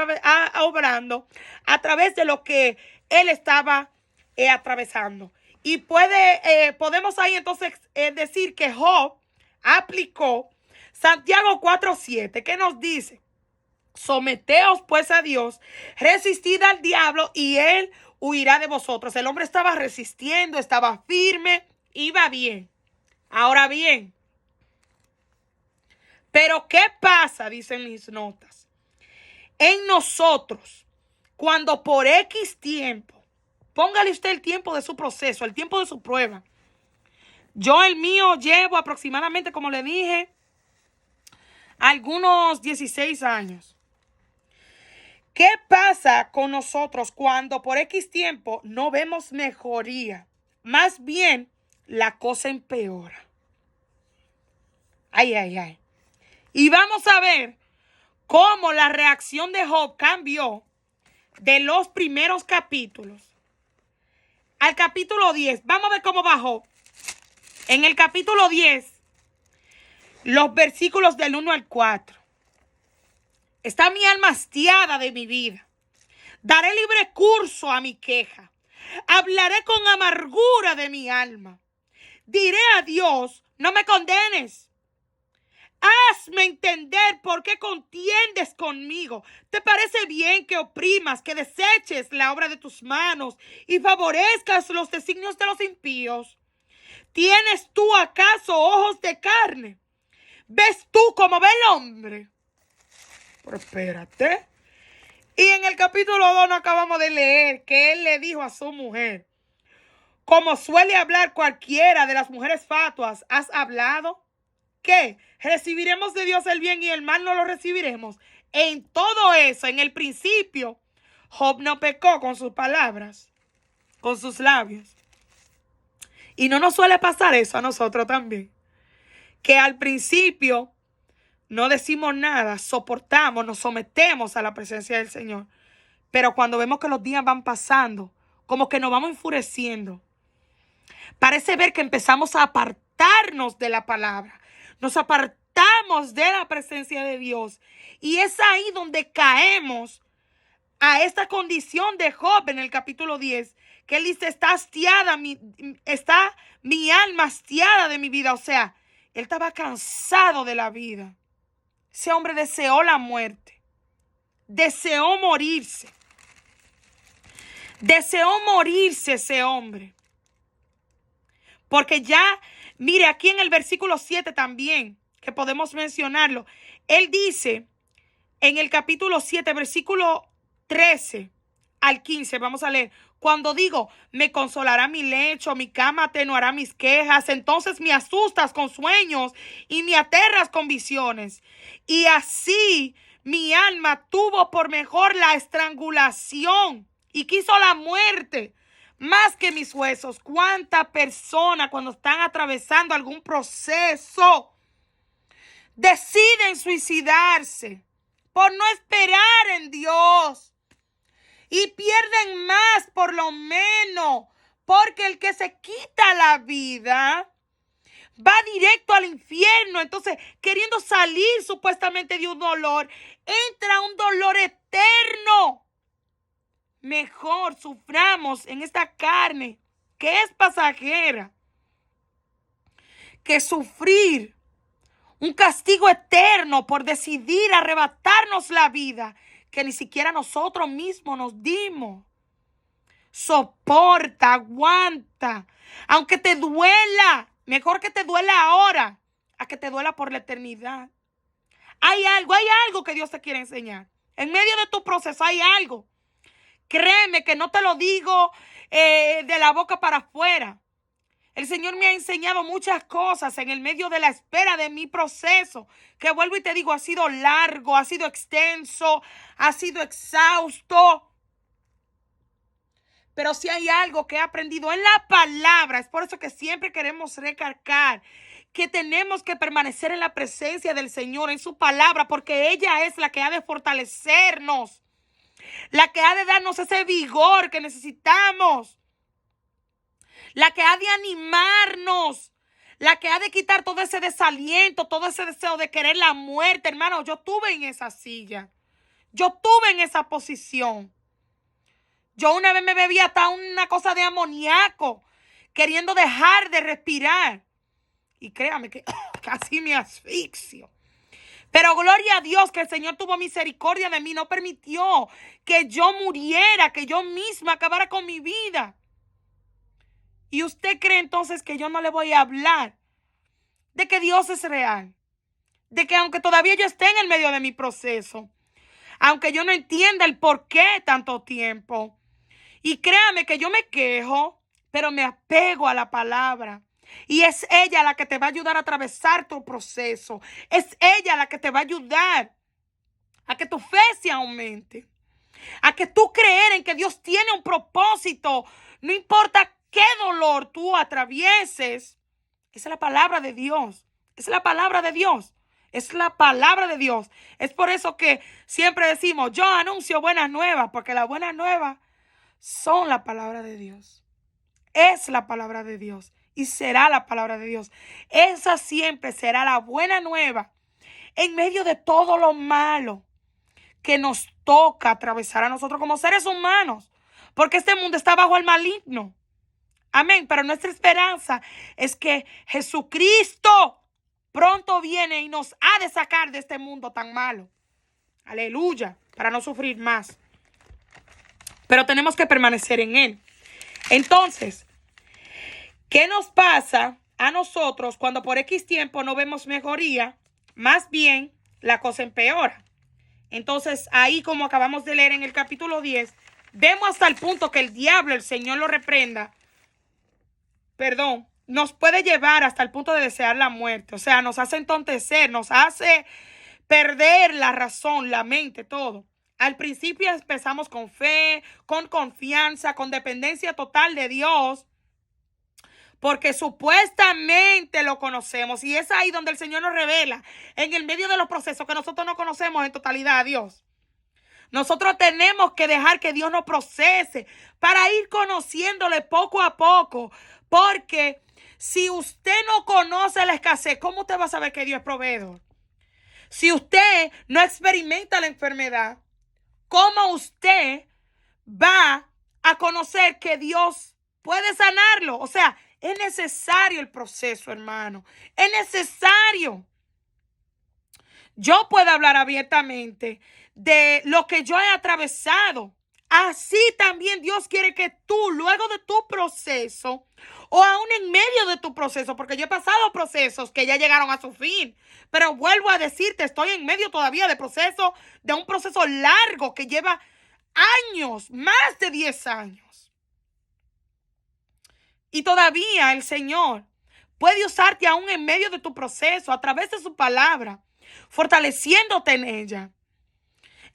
obrando a través de lo que él estaba atravesando. Y podemos ahí entonces decir que Job aplicó Santiago 4:7, que nos dice, someteos pues a Dios, resistid al diablo y él huirá de vosotros. El hombre estaba resistiendo, estaba firme, iba bien. Ahora bien, pero ¿qué pasa? Dicen mis notas. En nosotros, cuando por X tiempo, póngale usted el tiempo de su proceso, el tiempo de su prueba. Yo el mío llevo aproximadamente, como le dije, algunos 16 años. ¿Qué pasa con nosotros cuando por X tiempo no vemos mejoría? Más bien, la cosa empeora. Ay, ay, ay. Y vamos a ver cómo la reacción de Job cambió de los primeros capítulos al capítulo 10. Vamos a ver cómo bajó. En el capítulo 10, los versículos del 1 al 4. Está mi alma hastiada de mi vida. Daré libre curso a mi queja. Hablaré con amargura de mi alma. Diré a Dios, no me condenes. Hazme entender por qué contiendes conmigo. ¿Te parece bien que oprimas, que deseches la obra de tus manos y favorezcas los designios de los impíos? ¿Tienes tú acaso ojos de carne? ¿Ves tú como ve el hombre? Pero espérate. Y en el capítulo 2 no acabamos de leer que él le dijo a su mujer, como suele hablar cualquiera de las mujeres fatuas, ¿has hablado? ¿Qué? ¿Recibiremos de Dios el bien y el mal no lo recibiremos? En todo eso, en el principio, Job no pecó con sus palabras, con sus labios. Y no nos suele pasar eso a nosotros también. Que al principio no decimos nada, soportamos, nos sometemos a la presencia del Señor. Pero cuando vemos que los días van pasando, como que nos vamos enfureciendo. Parece ver que empezamos a apartarnos de la palabra. Nos apartamos de la presencia de Dios. Y es ahí donde caemos a esta condición de Job en el capítulo 10. Que él dice, está mi alma hastiada de mi vida. O sea, él estaba cansado de la vida. Ese hombre deseó la muerte. Deseó morirse. Deseó morirse ese hombre. Porque ya, mire, aquí en el versículo 7 también, que podemos mencionarlo, él dice en el capítulo 7, versículo 13 al 15, vamos a leer. Cuando digo, me consolará mi lecho, mi cama atenuará mis quejas, entonces me asustas con sueños y me aterras con visiones. Y así mi alma tuvo por mejor la estrangulación y quiso la muerte más que mis huesos. ¿Cuánta persona cuando están atravesando algún proceso deciden suicidarse por no esperar en Dios? Y pierden más por lo menos, porque el que se quita la vida va directo al infierno. Entonces, queriendo salir supuestamente de un dolor, entra un dolor eterno. Mejor suframos en esta carne que es pasajera que sufrir un castigo eterno por decidir arrebatarnos la vida que ni siquiera nosotros mismos nos dimos. Soporta, aguanta, aunque te duela. Mejor que te duela ahora a que te duela por la eternidad. Hay algo que Dios te quiere enseñar. En medio de tu proceso hay algo. Créeme que no te lo digo de la boca para afuera. El Señor me ha enseñado muchas cosas en el medio de la espera de mi proceso, que vuelvo y te digo, ha sido largo, ha sido extenso, ha sido exhausto. Pero si hay algo que he aprendido en la palabra, es por eso que siempre queremos recalcar que tenemos que permanecer en la presencia del Señor, en su palabra, porque ella es la que ha de fortalecernos, la que ha de darnos ese vigor que necesitamos, la que ha de animarnos, la que ha de quitar todo ese desaliento, todo ese deseo de querer la muerte. Hermano, yo estuve en esa silla, yo estuve en esa posición. Yo una vez me bebí hasta una cosa de amoníaco, queriendo dejar de respirar. Y créame que casi me asfixio. Pero gloria a Dios que el Señor tuvo misericordia de mí, no permitió que yo muriera, que yo misma acabara con mi vida. ¿Y usted cree entonces que yo no le voy a hablar de que Dios es real? De que aunque todavía yo esté en el medio de mi proceso, aunque yo no entienda el por qué tanto tiempo, y créame que yo me quejo, pero me apego a la palabra. Y es ella la que te va a ayudar a atravesar tu proceso. Es ella la que te va a ayudar a que tu fe se aumente. A que tú creer en que Dios tiene un propósito. No importa qué dolor tú atravieses. Esa es la palabra de Dios. Es la palabra de Dios. Es la palabra de Dios. Es por eso que siempre decimos, yo anuncio buenas nuevas, porque las buenas nuevas son la palabra de Dios. Es la palabra de Dios y será la palabra de Dios. Esa siempre será la buena nueva en medio de todo lo malo que nos toca atravesar a nosotros como seres humanos, porque este mundo está bajo el maligno. Amén. Pero nuestra esperanza es que Jesucristo pronto viene y nos ha de sacar de este mundo tan malo. Aleluya. Para no sufrir más. Pero tenemos que permanecer en Él. Entonces, ¿qué nos pasa a nosotros cuando por X tiempo no vemos mejoría? Más bien, la cosa empeora. Entonces, ahí como acabamos de leer en el capítulo 10, vemos hasta el punto que el diablo, el Señor lo reprenda, nos puede llevar hasta el punto de desear la muerte. O sea, nos hace entontecer, nos hace perder la razón, la mente, todo. Al principio empezamos con fe, con confianza, con dependencia total de Dios, porque supuestamente lo conocemos. Y es ahí donde el Señor nos revela, en el medio de los procesos, que nosotros no conocemos en totalidad a Dios. Nosotros tenemos que dejar que Dios nos procese para ir conociéndole poco a poco. Porque si usted no conoce la escasez, ¿cómo usted va a saber que Dios es proveedor? Si usted no experimenta la enfermedad, ¿cómo usted va a conocer que Dios puede sanarlo? O sea, es necesario el proceso, hermano. Es necesario. Yo puedo hablar abiertamente de lo que yo he atravesado Así también Dios quiere que tú, luego de tu proceso, o aún en medio de tu proceso, porque yo he pasado procesos que ya llegaron a su fin, pero vuelvo a decirte, estoy en medio todavía de un proceso largo que lleva años, más de 10 años. Y todavía el Señor puede usarte aún en medio de tu proceso, a través de su palabra, fortaleciéndote en ella,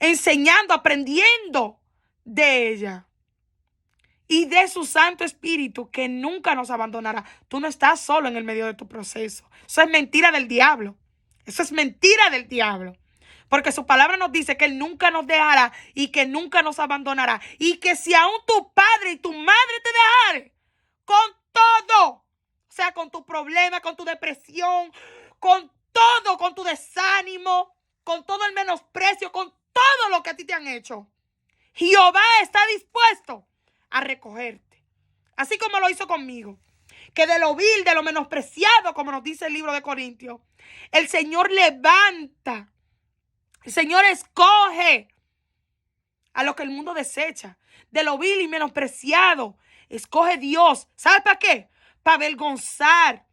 enseñando, aprendiendo de ella y de su Santo Espíritu que nunca nos abandonará. Tú no estás solo en el medio de tu proceso. Eso es mentira del diablo. Eso es mentira del diablo. Porque su palabra nos dice que Él nunca nos dejará y que nunca nos abandonará. Y que si aún tu padre y tu madre te dejaren, con todo, o sea, con tu problema, con tu depresión, con todo, con tu desánimo, con todo el menosprecio, con todo lo que a ti te han hecho, Jehová está dispuesto a recogerte. Así como lo hizo conmigo. Que de lo vil, de lo menospreciado, como nos dice el libro de Corintios, el Señor levanta. El Señor escoge a lo que el mundo desecha. De lo vil y menospreciado, escoge Dios. ¿Sabe para qué? Para avergonzar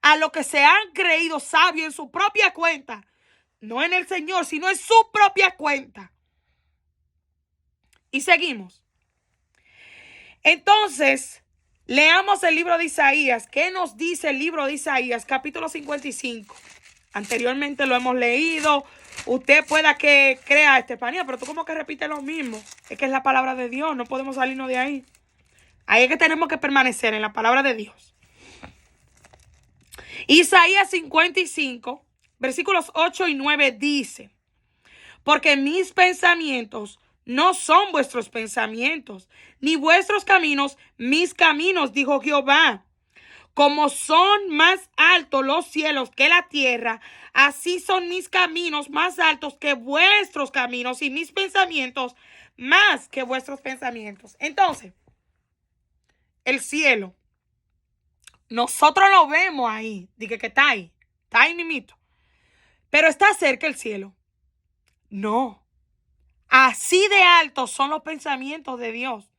a los que se han creído sabios en su propia cuenta. No en el Señor, sino en su propia cuenta. Y seguimos. Entonces, leamos el libro de Isaías. ¿Qué nos dice el libro de Isaías? Capítulo 55. Anteriormente lo hemos leído. Usted pueda que crea, Estefanía, pero tú como que repites lo mismo. Es que es la palabra de Dios. No podemos salirnos de ahí. Ahí es que tenemos que permanecer en la palabra de Dios. Isaías 55, versículos 8 y 9 dice: porque mis pensamientos no son vuestros pensamientos, ni vuestros caminos mis caminos, dijo Jehová. Como son más altos los cielos que la tierra, así son mis caminos más altos que vuestros caminos y mis pensamientos más que vuestros pensamientos. Entonces, el cielo, nosotros lo vemos ahí, dije que está ahí mimito, pero está cerca el cielo. No. Así de altos son los pensamientos de Dios,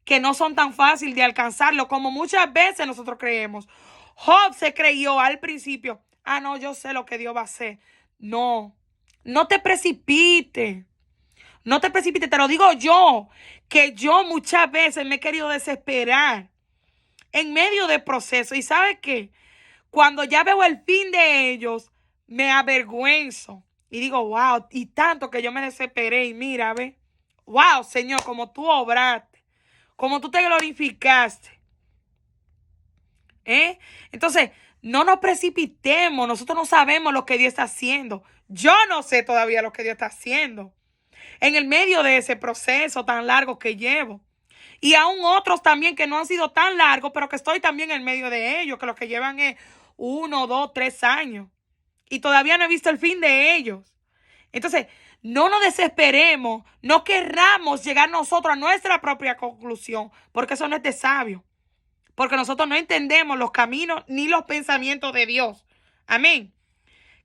que no son tan fáciles de alcanzarlo como muchas veces nosotros creemos. Job se creyó al principio, no, yo sé lo que Dios va a hacer. No, no te precipites. No te precipites, te lo digo yo, que yo muchas veces me he querido desesperar en medio del proceso. ¿Y sabes qué? Cuando ya veo el fin de ellos, me avergüenzo. Y digo, wow, y tanto que yo me desesperé. Y mira, ve, wow, Señor, como tú obraste, como tú te glorificaste. Entonces, no nos precipitemos. Nosotros no sabemos lo que Dios está haciendo. Yo no sé todavía lo que Dios está haciendo en el medio de ese proceso tan largo que llevo. Y aún otros también que no han sido tan largos, pero que estoy también en medio de ellos, que lo que llevan es 1, 2, 3 años. Y todavía no he visto el fin de ellos. Entonces, no nos desesperemos, no querramos llegar nosotros a nuestra propia conclusión, porque eso no es de sabio. Porque nosotros no entendemos los caminos ni los pensamientos de Dios. Amén.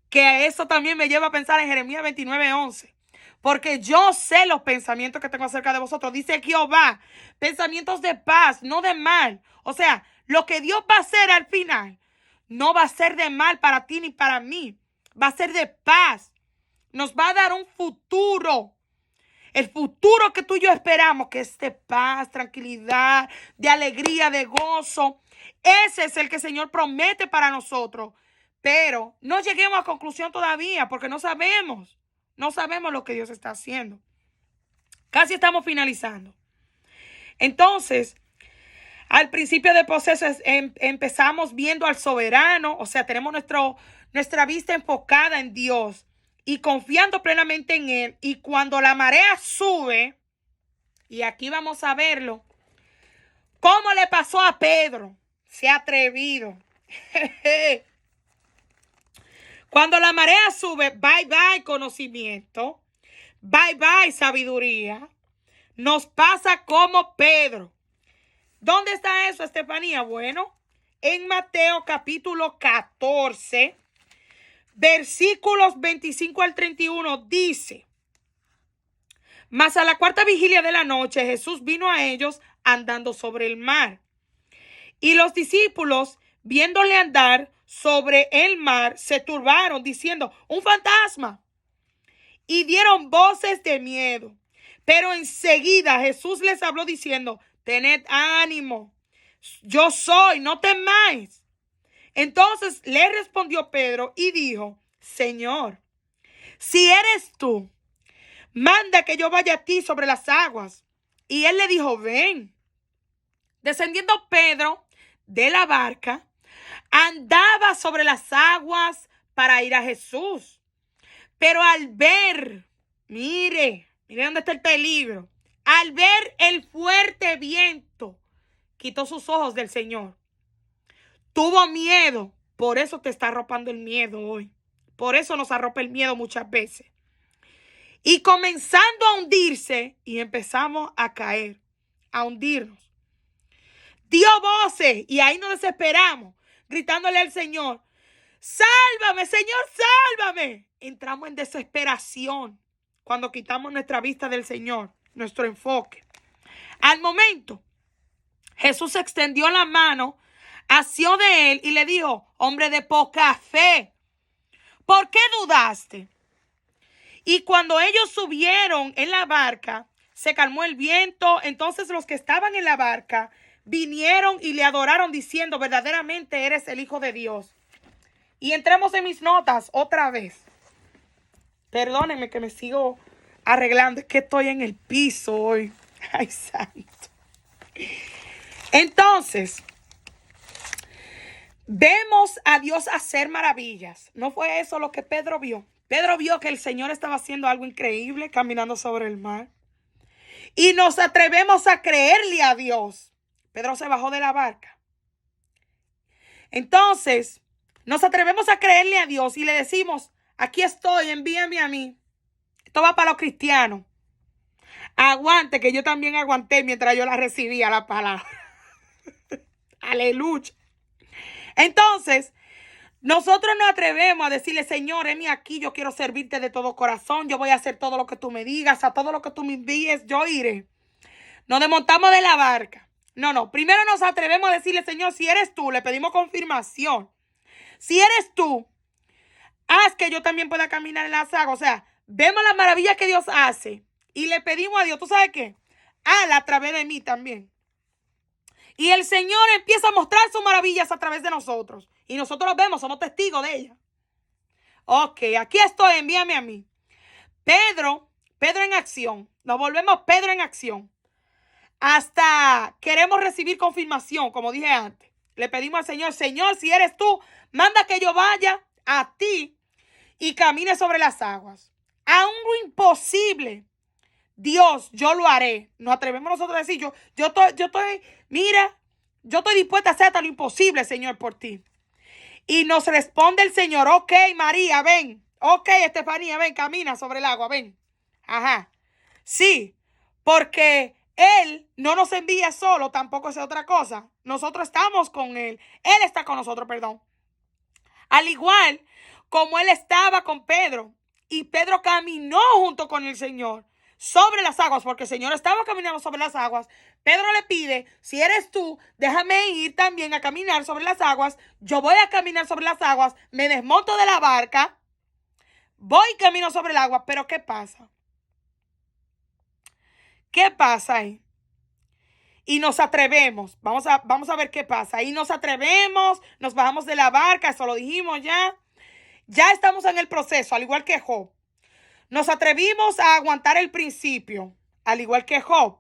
Que eso también me lleva a pensar en Jeremías 29:11. Porque yo sé los pensamientos que tengo acerca de vosotros. Dice Jehová, pensamientos de paz, no de mal. O sea, lo que Dios va a hacer al final no va a ser de mal para ti ni para mí. Va a ser de paz. Nos va a dar un futuro. El futuro que tú y yo esperamos, que es de paz, tranquilidad, de alegría, de gozo. Ese es el que el Señor promete para nosotros. Pero no lleguemos a conclusión todavía porque no sabemos. No sabemos lo que Dios está haciendo. Casi estamos finalizando. Entonces, al principio del proceso empezamos viendo al soberano. O sea, tenemos nuestra vista enfocada en Dios y confiando plenamente en Él. Y cuando la marea sube, y aquí vamos a verlo, ¿cómo le pasó a Pedro? Se ha atrevido. Cuando la marea sube, bye bye conocimiento, bye bye sabiduría. Nos pasa como Pedro. ¿Dónde está eso, Estefanía? Bueno, en Mateo capítulo 14, versículos 25 al 31 dice: Mas a la cuarta vigilia de la noche Jesús vino a ellos andando sobre el mar. Y los discípulos, viéndole andar sobre el mar, se turbaron, diciendo: un fantasma. Y dieron voces de miedo. Pero enseguida Jesús les habló diciendo: tened ánimo, yo soy, no temáis. Entonces le respondió Pedro y dijo: Señor, si eres tú, manda que yo vaya a ti sobre las aguas. Y él le dijo: ven. Descendiendo Pedro de la barca, andaba sobre las aguas para ir a Jesús. Pero al ver, mire dónde está el peligro. Al ver el fuerte viento, quitó sus ojos del Señor. Tuvo miedo. Por eso te está arropando el miedo hoy. Por eso nos arropa el miedo muchas veces. Y comenzando a hundirse, y empezamos a caer, a hundirnos. Dio voces, y ahí nos desesperamos, gritándole al Señor: sálvame, Señor, sálvame. Entramos en desesperación cuando quitamos nuestra vista del Señor, nuestro enfoque. Al momento, Jesús extendió la mano, asió de él y le dijo: hombre de poca fe, ¿por qué dudaste? Y cuando ellos subieron en la barca, se calmó el viento. Entonces los que estaban en la barca vinieron y le adoraron diciendo: verdaderamente eres el Hijo de Dios. Y entremos en mis notas otra vez. Perdónenme que me sigo arreglando, es que estoy en el piso hoy. Ay, santo. Entonces, vemos a Dios hacer maravillas. ¿No fue eso lo que Pedro vio? Pedro vio que el Señor estaba haciendo algo increíble caminando sobre el mar. Y nos atrevemos a creerle a Dios. Pedro se bajó de la barca. Entonces, nos atrevemos a creerle a Dios y le decimos: aquí estoy, envíame a mí. Esto va para los cristianos. Aguante, que yo también aguanté mientras yo la recibía la palabra. Aleluya. Entonces, nosotros nos atrevemos a decirle: Señor, heme aquí, yo quiero servirte de todo corazón, yo voy a hacer todo lo que tú me digas, a todo lo que tú me envíes, yo iré. Nos desmontamos de la barca. No, primero nos atrevemos a decirle: Señor, si eres tú, le pedimos confirmación. Si eres tú, haz que yo también pueda caminar en las aguas. O sea, vemos las maravillas que Dios hace y le pedimos a Dios: ¿tú sabes qué? Hazla a través de mí también. Y el Señor empieza a mostrar sus maravillas a través de nosotros. Y nosotros los vemos, somos testigos de ellas. Ok, aquí estoy, envíame a mí. Pedro en acción. Nos volvemos Pedro en acción. Hasta queremos recibir confirmación, como dije antes. Le pedimos al Señor: Señor, si eres tú, manda que yo vaya a ti y camine sobre las aguas. Aún lo imposible, Dios, yo lo haré. Nos atrevemos nosotros a decir: yo estoy dispuesta a hacer hasta lo imposible, Señor, por ti. Y nos responde el Señor: ok, María, ven. Ok, Estefanía, ven, camina sobre el agua, ven. Ajá. Sí, porque Él no nos envía solo, tampoco es otra cosa. Nosotros estamos con Él. Él está con nosotros, perdón. Al igual como Él estaba con Pedro. Y Pedro caminó junto con el Señor sobre las aguas, porque el Señor estaba caminando sobre las aguas. Pedro le pide: si eres tú, déjame ir también a caminar sobre las aguas. Yo voy a caminar sobre las aguas, me desmonto de la barca, voy y camino sobre el agua. Pero ¿qué pasa? ¿Qué pasa ahí? Y nos atrevemos, vamos a ver qué pasa. Y nos atrevemos, nos bajamos de la barca, eso lo dijimos ya. Ya estamos en el proceso, al igual que Job. Nos atrevimos a aguantar el principio, al igual que Job,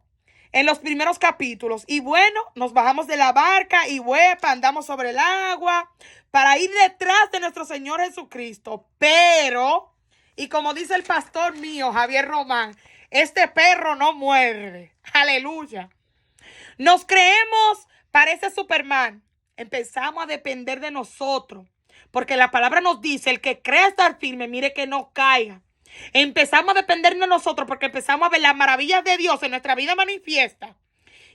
en los primeros capítulos. Y bueno, nos bajamos de la barca y huepa, andamos sobre el agua para ir detrás de nuestro Señor Jesucristo. Pero, y como dice el pastor mío, Javier Román, este perro no muerde. Aleluya. Nos creemos, parece Superman. Empezamos a depender de nosotros. Porque la palabra nos dice: el que crea estar firme, mire que no caiga. Empezamos a depender de nosotros porque empezamos a ver las maravillas de Dios en nuestra vida manifiesta.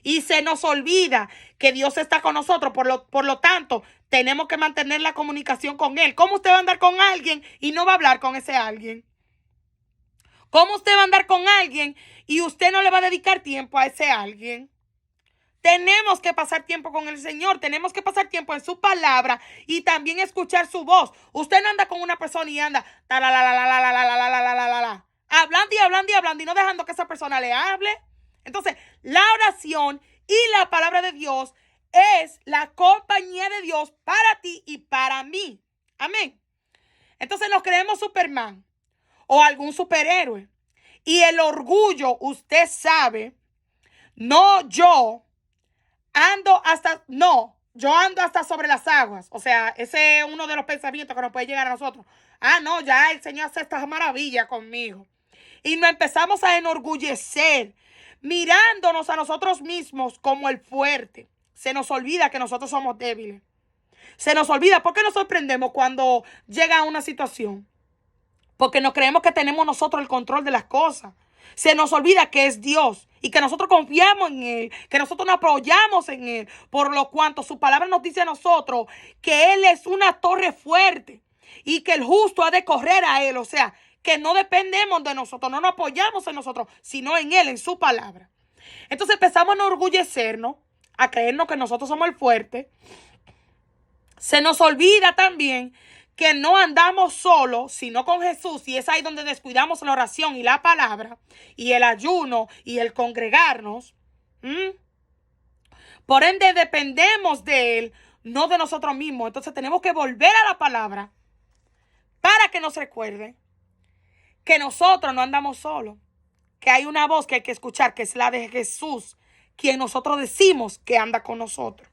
Y se nos olvida que Dios está con nosotros. Por lo tanto, tenemos que mantener la comunicación con Él. ¿Cómo usted va a andar con alguien y no va a hablar con ese alguien? ¿Cómo usted va a andar con alguien y usted no le va a dedicar tiempo a ese alguien? Tenemos que pasar tiempo con el Señor, tenemos que pasar tiempo en su palabra y también escuchar su voz. Usted no anda con una persona y anda hablando y hablando y hablando y no dejando que esa persona le hable. Entonces, la oración y la palabra de Dios es la compañía de Dios para ti y para mí. Amén. Entonces nos creemos Superman o algún superhéroe. Y el orgullo, usted sabe, yo ando hasta sobre las aguas. O sea, ese es uno de los pensamientos que nos puede llegar a nosotros. No, ya el Señor hace estas maravillas conmigo. Y nos empezamos a enorgullecer, mirándonos a nosotros mismos como el fuerte. Se nos olvida que nosotros somos débiles. Se nos olvida. ¿Por qué nos sorprendemos cuando llega una situación? Porque nos creemos que tenemos nosotros el control de las cosas. Se nos olvida que es Dios y que nosotros confiamos en Él, que nosotros nos apoyamos en Él, por lo cuanto su palabra nos dice a nosotros que Él es una torre fuerte y que el justo ha de correr a Él. O sea, que no dependemos de nosotros, no nos apoyamos en nosotros, sino en Él, en su palabra. Entonces empezamos a enorgullecernos, a creernos que nosotros somos el fuerte. Se nos olvida también que no andamos solos, sino con Jesús. Y es ahí donde descuidamos la oración y la palabra, y el ayuno y el congregarnos. Por ende, dependemos de Él, no de nosotros mismos. Entonces tenemos que volver a la palabra para que nos recuerde que nosotros no andamos solos, que hay una voz que hay que escuchar, que es la de Jesús, quien nosotros decimos que anda con nosotros.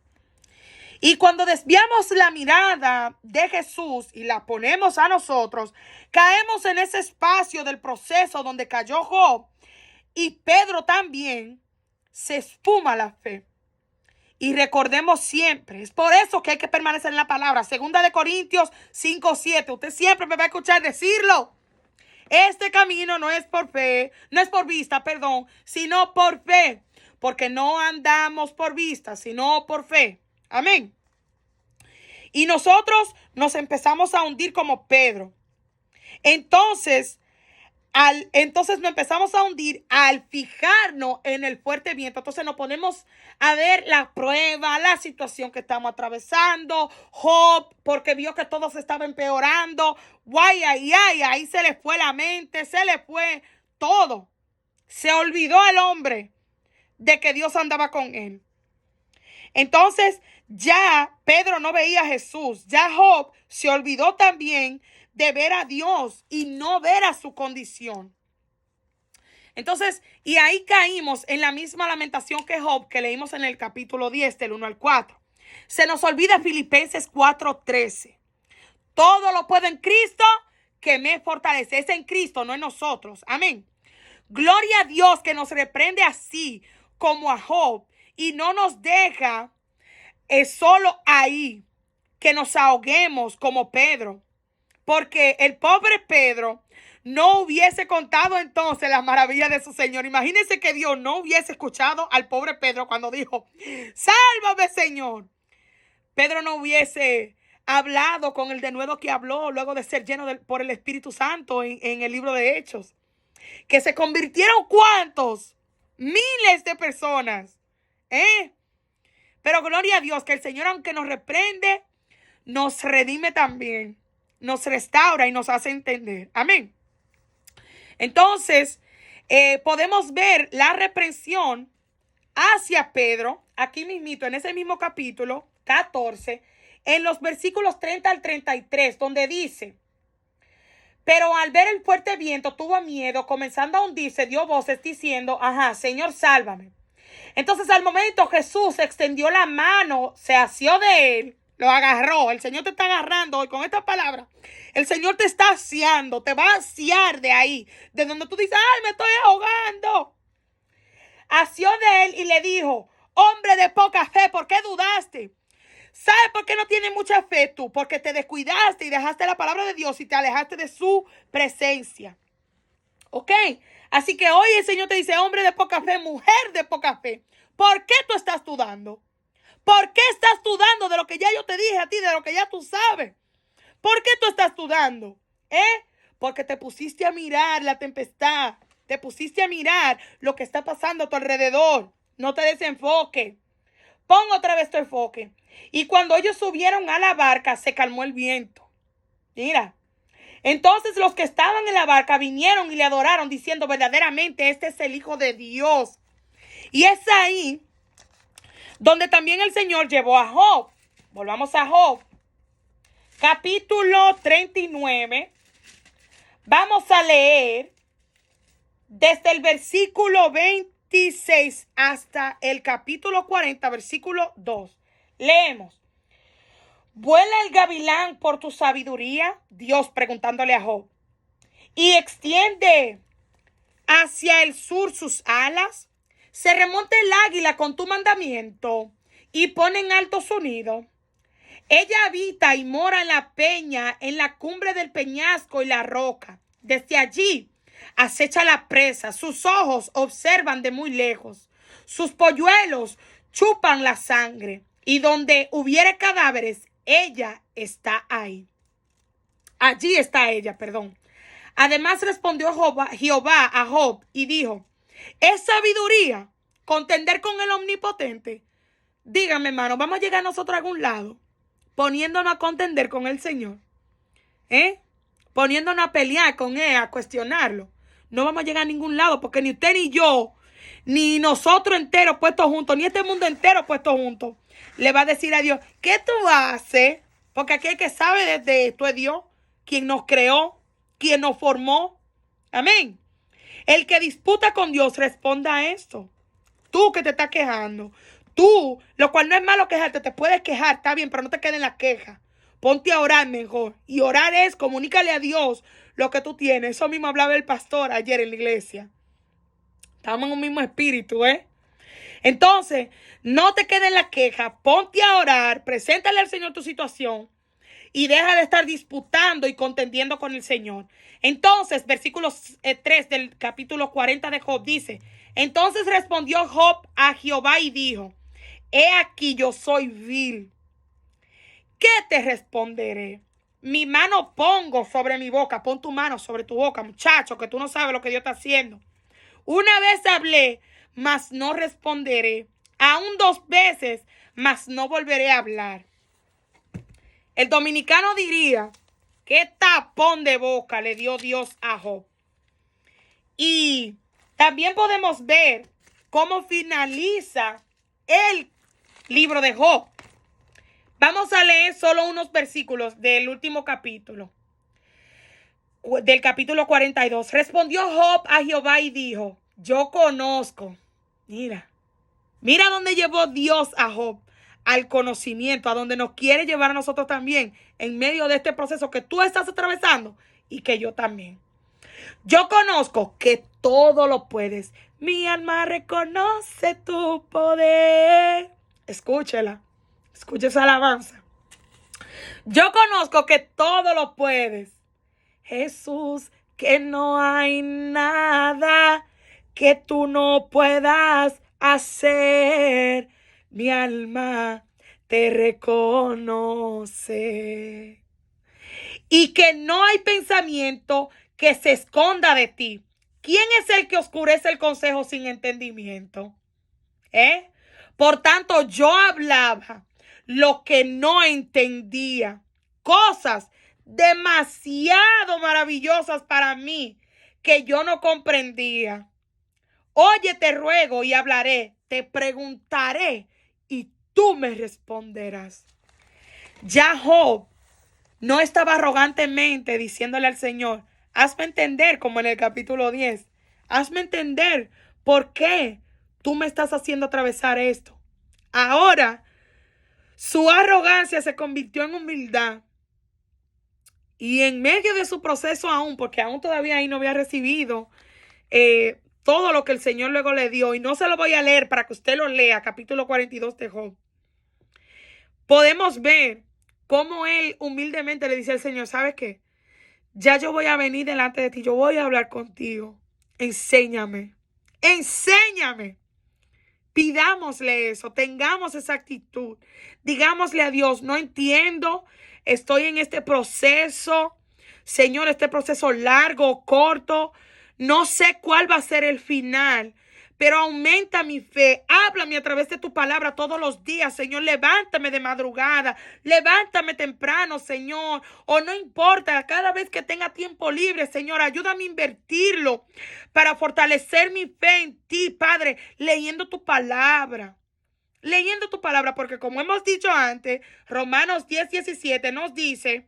Y cuando desviamos la mirada de Jesús y la ponemos a nosotros, caemos en ese espacio del proceso donde cayó Job y Pedro también, se esfuma la fe. Y recordemos siempre, es por eso que hay que permanecer en la palabra. 2 Corintios 5:7, usted siempre me va a escuchar decirlo. Este camino no es por fe, no es por vista, perdón, sino por fe. Porque no andamos por vista, sino por fe. Amén. Y nosotros nos empezamos a hundir como Pedro. Entonces nos empezamos a hundir al fijarnos en el fuerte viento. Entonces nos ponemos a ver la prueba, la situación que estamos atravesando. Job, porque vio que todo se estaba empeorando. Ahí se le fue la mente, se le fue todo. Se olvidó el hombre de que Dios andaba con él. Entonces ya Pedro no veía a Jesús. Ya Job se olvidó también de ver a Dios y no ver a su condición. Entonces, y ahí caímos en la misma lamentación que Job, que leímos en el capítulo 10, del 1 al 4. Se nos olvida Filipenses 4:13. Todo lo puedo en Cristo que me fortalece. Es en Cristo, no en nosotros. Amén. Gloria a Dios que nos reprende así como a Job y no nos deja solo ahí, que nos ahoguemos como Pedro. Porque el pobre Pedro no hubiese contado entonces las maravillas de su Señor. Imagínense que Dios no hubiese escuchado al pobre Pedro cuando dijo, sálvame, Señor. Pedro no hubiese hablado con el denuedo que habló luego de ser lleno por el Espíritu Santo en el libro de Hechos. Que se convirtieron ¿cuántos? Miles de personas. Pero gloria a Dios que el Señor, aunque nos reprende, nos redime también. Nos restaura y nos hace entender. Amén. Entonces, podemos ver la reprensión hacia Pedro, aquí mismito, en ese mismo capítulo 14, en los versículos 30 al 33, donde dice, pero al ver el fuerte viento tuvo miedo, comenzando a hundirse, dio voces diciendo, Señor, sálvame. Entonces al momento Jesús extendió la mano, se asió de él, lo agarró. El Señor te está agarrando hoy con esta palabra. El Señor te está asiando, te va a asiar de ahí, de donde tú dices, me estoy ahogando. Asió de él y le dijo, hombre de poca fe, ¿por qué dudaste? ¿Sabes por qué no tienes mucha fe tú? Porque te descuidaste y dejaste la palabra de Dios y te alejaste de su presencia. ¿Ok? Así que hoy el Señor te dice, hombre de poca fe, mujer de poca fe, ¿por qué tú estás dudando? ¿Por qué estás dudando de lo que ya yo te dije a ti, de lo que ya tú sabes? ¿Por qué tú estás dudando? Porque te pusiste a mirar la tempestad. Te pusiste a mirar lo que está pasando a tu alrededor. No te desenfoques. Pon otra vez tu enfoque. Y cuando ellos subieron a la barca, se calmó el viento. Mira. Entonces los que estaban en la barca vinieron y le adoraron diciendo, verdaderamente este es el Hijo de Dios. Y es ahí donde también el Señor llevó a Job. Volvamos a Job. Capítulo 39. Vamos a leer desde el versículo 26 hasta el capítulo 40, versículo 2. Leemos. ¿Vuela el gavilán por tu sabiduría? Dios preguntándole a Job. ¿Y extiende hacia el sur sus alas? ¿Se remonta el águila con tu mandamiento y pone en alto su nido? Ella habita y mora en la peña, en la cumbre del peñasco y la roca. Desde allí acecha la presa. Sus ojos observan de muy lejos. Sus polluelos chupan la sangre. Y donde hubiere cadáveres, ella está ahí. Allí está ella, perdón. Además respondió Jehová a Job y dijo, ¿es sabiduría contender con el Omnipotente? Dígame, hermano, ¿vamos a llegar nosotros a algún lado poniéndonos a contender con el Señor? Poniéndonos a pelear con Él, a cuestionarlo. No vamos a llegar a ningún lado porque ni usted ni yo, ni nosotros enteros puestos juntos, ni este mundo entero puesto juntos, le va a decir a Dios, ¿qué tú haces? Porque aquel que sabe desde esto es Dios, quien nos creó, quien nos formó. Amén. El que disputa con Dios responda a esto. Tú que te estás quejando, tú, lo cual no es malo quejarte, te puedes quejar, está bien, pero no te quedes en la queja. Ponte a orar mejor. Y orar es, comunícale a Dios lo que tú tienes. Eso mismo hablaba el pastor ayer en la iglesia. Estamos en un mismo espíritu, Entonces, no te quedes en la queja, ponte a orar, preséntale al Señor tu situación y deja de estar disputando y contendiendo con el Señor. Entonces, versículo 3 del capítulo 40 de Job dice, entonces respondió Job a Jehová y dijo, he aquí yo soy vil. ¿Qué te responderé? Mi mano pongo sobre mi boca, pon tu mano sobre tu boca, muchacho, que tú no sabes lo que Dios está haciendo. Una vez hablé, mas no responderé. Aún 2 veces, mas no volveré a hablar. El dominicano diría, ¿qué tapón de boca le dio Dios a Job? Y también podemos ver cómo finaliza el libro de Job. Vamos a leer solo unos versículos del último capítulo. Del capítulo 42. Respondió Job a Jehová y dijo, yo conozco. Mira dónde llevó Dios a Job, al conocimiento, a donde nos quiere llevar a nosotros también, en medio de este proceso que tú estás atravesando y que yo también. Yo conozco que todo lo puedes. Mi alma reconoce tu poder. Escúchela. Escucha esa alabanza. Yo conozco que todo lo puedes. Jesús, que no hay nada que tú no puedas hacer. Mi alma te reconoce. Y que no hay pensamiento que se esconda de ti. ¿Quién es el que oscurece el consejo sin entendimiento? Por tanto, yo hablaba lo que no entendía. Cosas demasiado maravillosas para mí que yo no comprendía. Oye, te ruego y hablaré, te preguntaré y tú me responderás. Ya Job no estaba arrogantemente diciéndole al Señor, hazme entender, como en el capítulo 10, hazme entender por qué tú me estás haciendo atravesar esto. Ahora, su arrogancia se convirtió en humildad. Y en medio de su proceso aún, porque aún todavía ahí no había recibido todo lo que el Señor luego le dio, y no se lo voy a leer para que usted lo lea, capítulo 42 de Job. Podemos ver cómo él humildemente le dice al Señor, ¿sabes qué? Ya yo voy a venir delante de ti, yo voy a hablar contigo. Enséñame, enséñame. Pidámosle eso, tengamos esa actitud. Digámosle a Dios, no entiendo, estoy en este proceso, Señor, este proceso largo o corto, no sé cuál va a ser el final, pero aumenta mi fe. Háblame a través de tu palabra todos los días, Señor. Levántame de madrugada, levántame temprano, Señor. O no importa, cada vez que tenga tiempo libre, Señor, ayúdame a invertirlo para fortalecer mi fe en ti, Padre, leyendo tu palabra. Leyendo tu palabra, porque como hemos dicho antes, Romanos 10:17 nos dice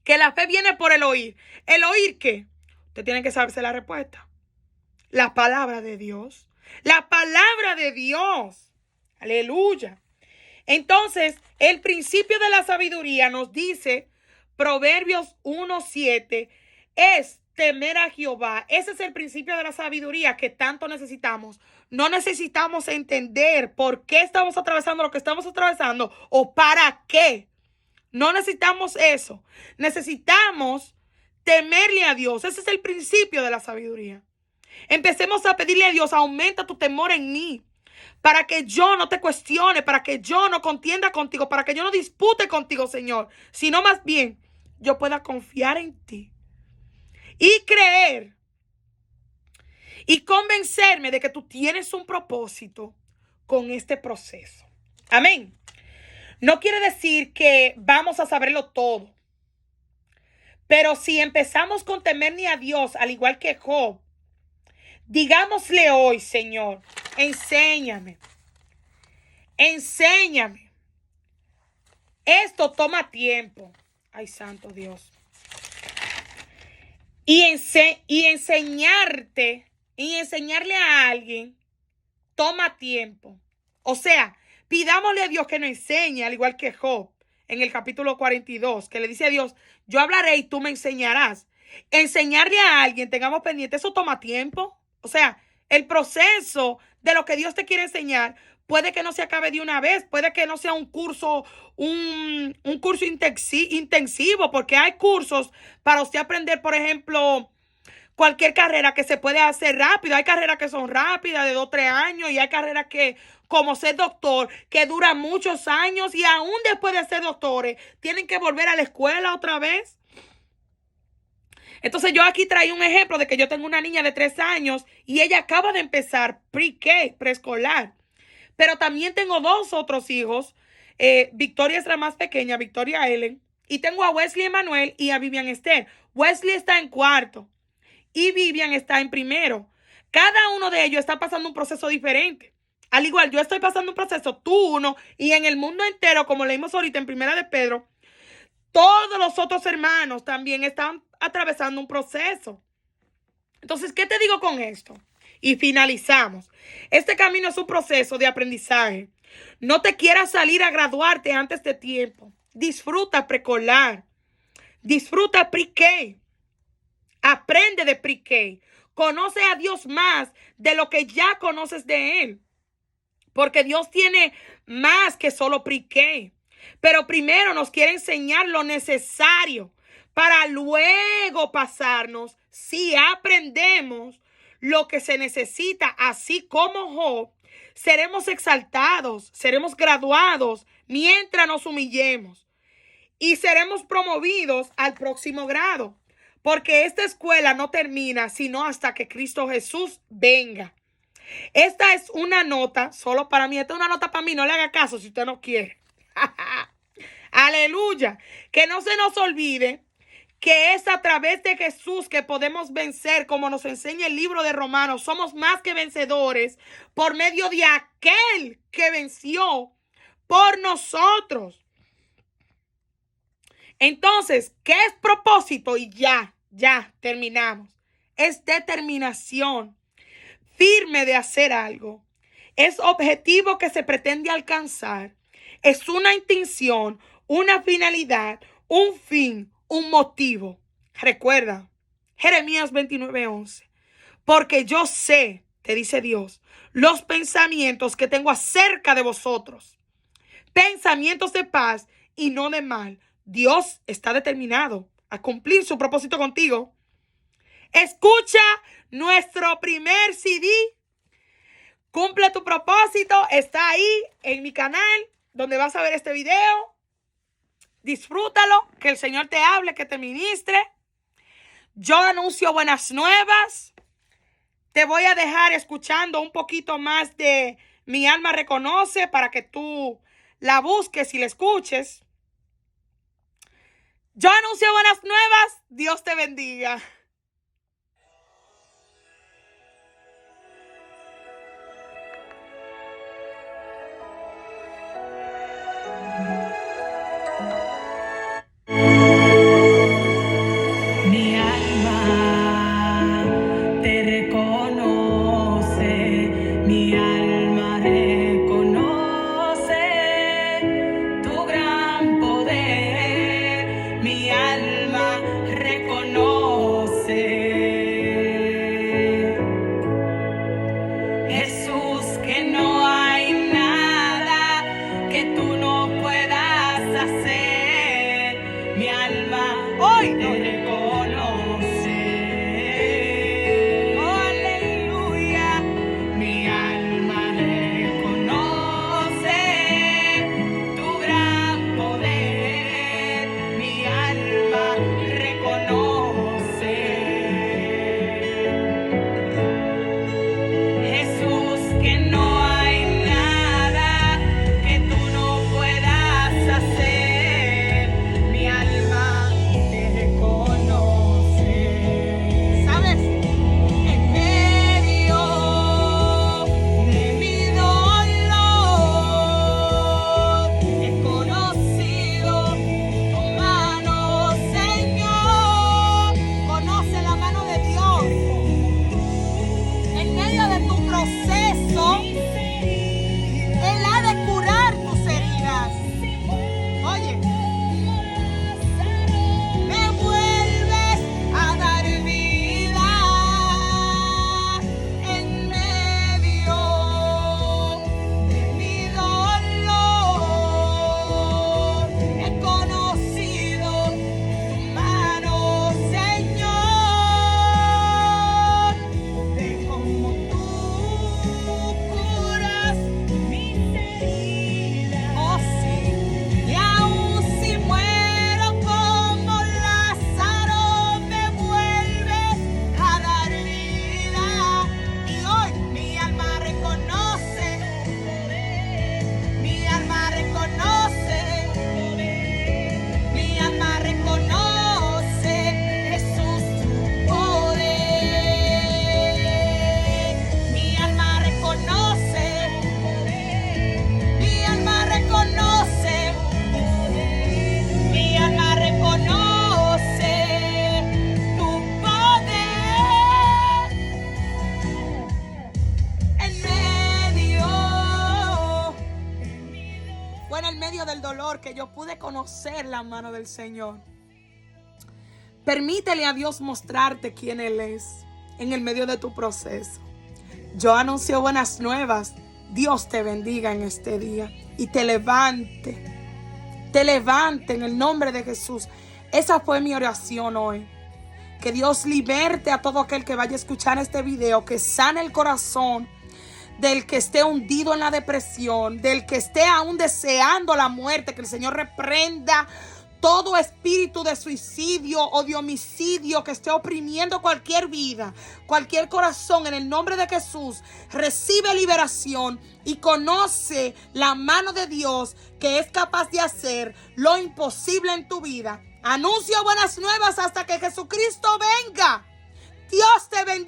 que la fe viene por el oír. ¿El oír qué? Usted tiene que saberse la respuesta. La palabra de Dios. La palabra de Dios. Aleluya. Entonces, el principio de la sabiduría nos dice, Proverbios 1:7, es temer a Jehová. Ese es el principio de la sabiduría que tanto necesitamos. No necesitamos entender por qué estamos atravesando lo que estamos atravesando o para qué. No necesitamos eso. Necesitamos temerle a Dios. Ese es el principio de la sabiduría. Empecemos a pedirle a Dios, aumenta tu temor en mí, para que yo no te cuestione, para que yo no contienda contigo, para que yo no dispute contigo, Señor, sino más bien yo pueda confiar en ti y creer y convencerme de que tú tienes un propósito con este proceso. Amén. No quiere decir que vamos a saberlo todo, pero si empezamos con temerle a Dios, al igual que Job, digámosle hoy, Señor, enséñame. Enséñame. Esto toma tiempo. Ay, santo Dios. Y enseñarte y enseñarle a alguien toma tiempo. O sea, pidámosle a Dios que nos enseñe, al igual que Job, en el capítulo 42, que le dice a Dios, yo hablaré y tú me enseñarás. Enseñarle a alguien, tengamos pendiente, eso toma tiempo. O sea, el proceso de lo que Dios te quiere enseñar puede que no se acabe de una vez, puede que no sea un curso, un curso intensivo, porque hay cursos para usted aprender, por ejemplo, cualquier carrera que se puede hacer rápido. Hay carreras que son rápidas de 2 o 3 años y hay carreras que, como ser doctor, que duran muchos años y aún después de ser doctores, tienen que volver a la escuela otra vez. Entonces yo aquí traigo un ejemplo de que yo tengo una niña de 3 años y ella acaba de empezar pre-K, preescolar. Pero también tengo 2 otros hijos. Victoria es la más pequeña, Victoria Ellen. Y tengo a Wesley Emanuel y a Vivian Esther. Wesley está en 4º y Vivian está en 1º. Cada uno de ellos está pasando un proceso diferente. Al igual, yo estoy pasando un proceso, tú uno, y en el mundo entero, como leímos ahorita en Primera de Pedro, todos los otros hermanos también están atravesando un proceso. Entonces, ¿qué te digo con esto? Y finalizamos. Este camino es un proceso de aprendizaje. No te quieras salir a graduarte antes de tiempo. Disfruta preescolar. Disfruta pre-K. Aprende de pre-K. Conoce a Dios más de lo que ya conoces de Él. Porque Dios tiene más que solo pre-K. Pero primero nos quiere enseñar lo necesario para luego pasarnos, si aprendemos lo que se necesita, así como Job, seremos exaltados, seremos graduados mientras nos humillemos y seremos promovidos al próximo grado, porque esta escuela no termina sino hasta que Cristo Jesús venga. Esta es una nota solo para mí, esta es una nota para mí, no le haga caso si usted no quiere. Aleluya, que no se nos olvide que es a través de Jesús que podemos vencer, como nos enseña el libro de Romanos. Somos más que vencedores por medio de aquel que venció por nosotros. Entonces, ¿qué es propósito? Y ya terminamos. Es determinación firme de hacer algo. Es objetivo que se pretende alcanzar. Es una intención, una finalidad, un fin, un motivo. Recuerda, Jeremías 29:11. Porque yo sé, te dice Dios, los pensamientos que tengo acerca de vosotros. Pensamientos de paz y no de mal. Dios está determinado a cumplir su propósito contigo. Escucha nuestro primer CD. Cumple tu propósito. Está ahí en mi canal donde vas a ver este video. Disfrútalo, que el Señor te hable, que te ministre. Yo anuncio buenas nuevas. Te voy a dejar escuchando un poquito más de Mi alma reconoce para que tú la busques y la escuches. Yo anuncio buenas nuevas. Dios te bendiga. Mi alma te reconoce, mi alma reconoce tu gran poder, mi alma reconoce. Jesús, que no hay nada que tú no puedas hacer, mi alma hoy te reconoce. Oh, aleluya, mi alma reconoce tu gran poder, mi alma reconoce. Jesús, que no hay nada que tú no puedas hacer, mi alma te reconoce. ¿Sabes? En medio de mi dolor he conocido tu mano, Señor. Conoce la mano de Dios. En medio de tu proceso, Él ha de curar tus heridas. Oye, me vuelves a dar vida en medio de mi dolor. He conocido tu mano, Señor, de cómo tú curas mis heridas. Oh, sí. Y aún si muero como Lázaro, me vuelves a dar vida. Y hoy mi alma reconoce, mi alma reconoce, mi alma reconoce, Jesús, tu poder. Mi alma reconoce, mi alma reconoce, mi alma reconoce tu poder en medio. Fue en el medio del dolor que yo pude conocer la mano del Señor. Permítele a Dios mostrarte quién Él es en el medio de tu proceso. Yo anuncio buenas nuevas. Dios te bendiga en este día y te levante en el nombre de Jesús. Esa fue mi oración hoy. Que Dios liberte a todo aquel que vaya a escuchar este video, que sane el corazón del que esté hundido en la depresión, del que esté aún deseando la muerte, que el Señor reprenda todo espíritu de suicidio o de homicidio que esté oprimiendo cualquier vida, cualquier corazón. En el nombre de Jesús, recibe liberación y conoce la mano de Dios que es capaz de hacer lo imposible en tu vida. Anuncio buenas nuevas hasta que Jesucristo venga. Dios te bendiga.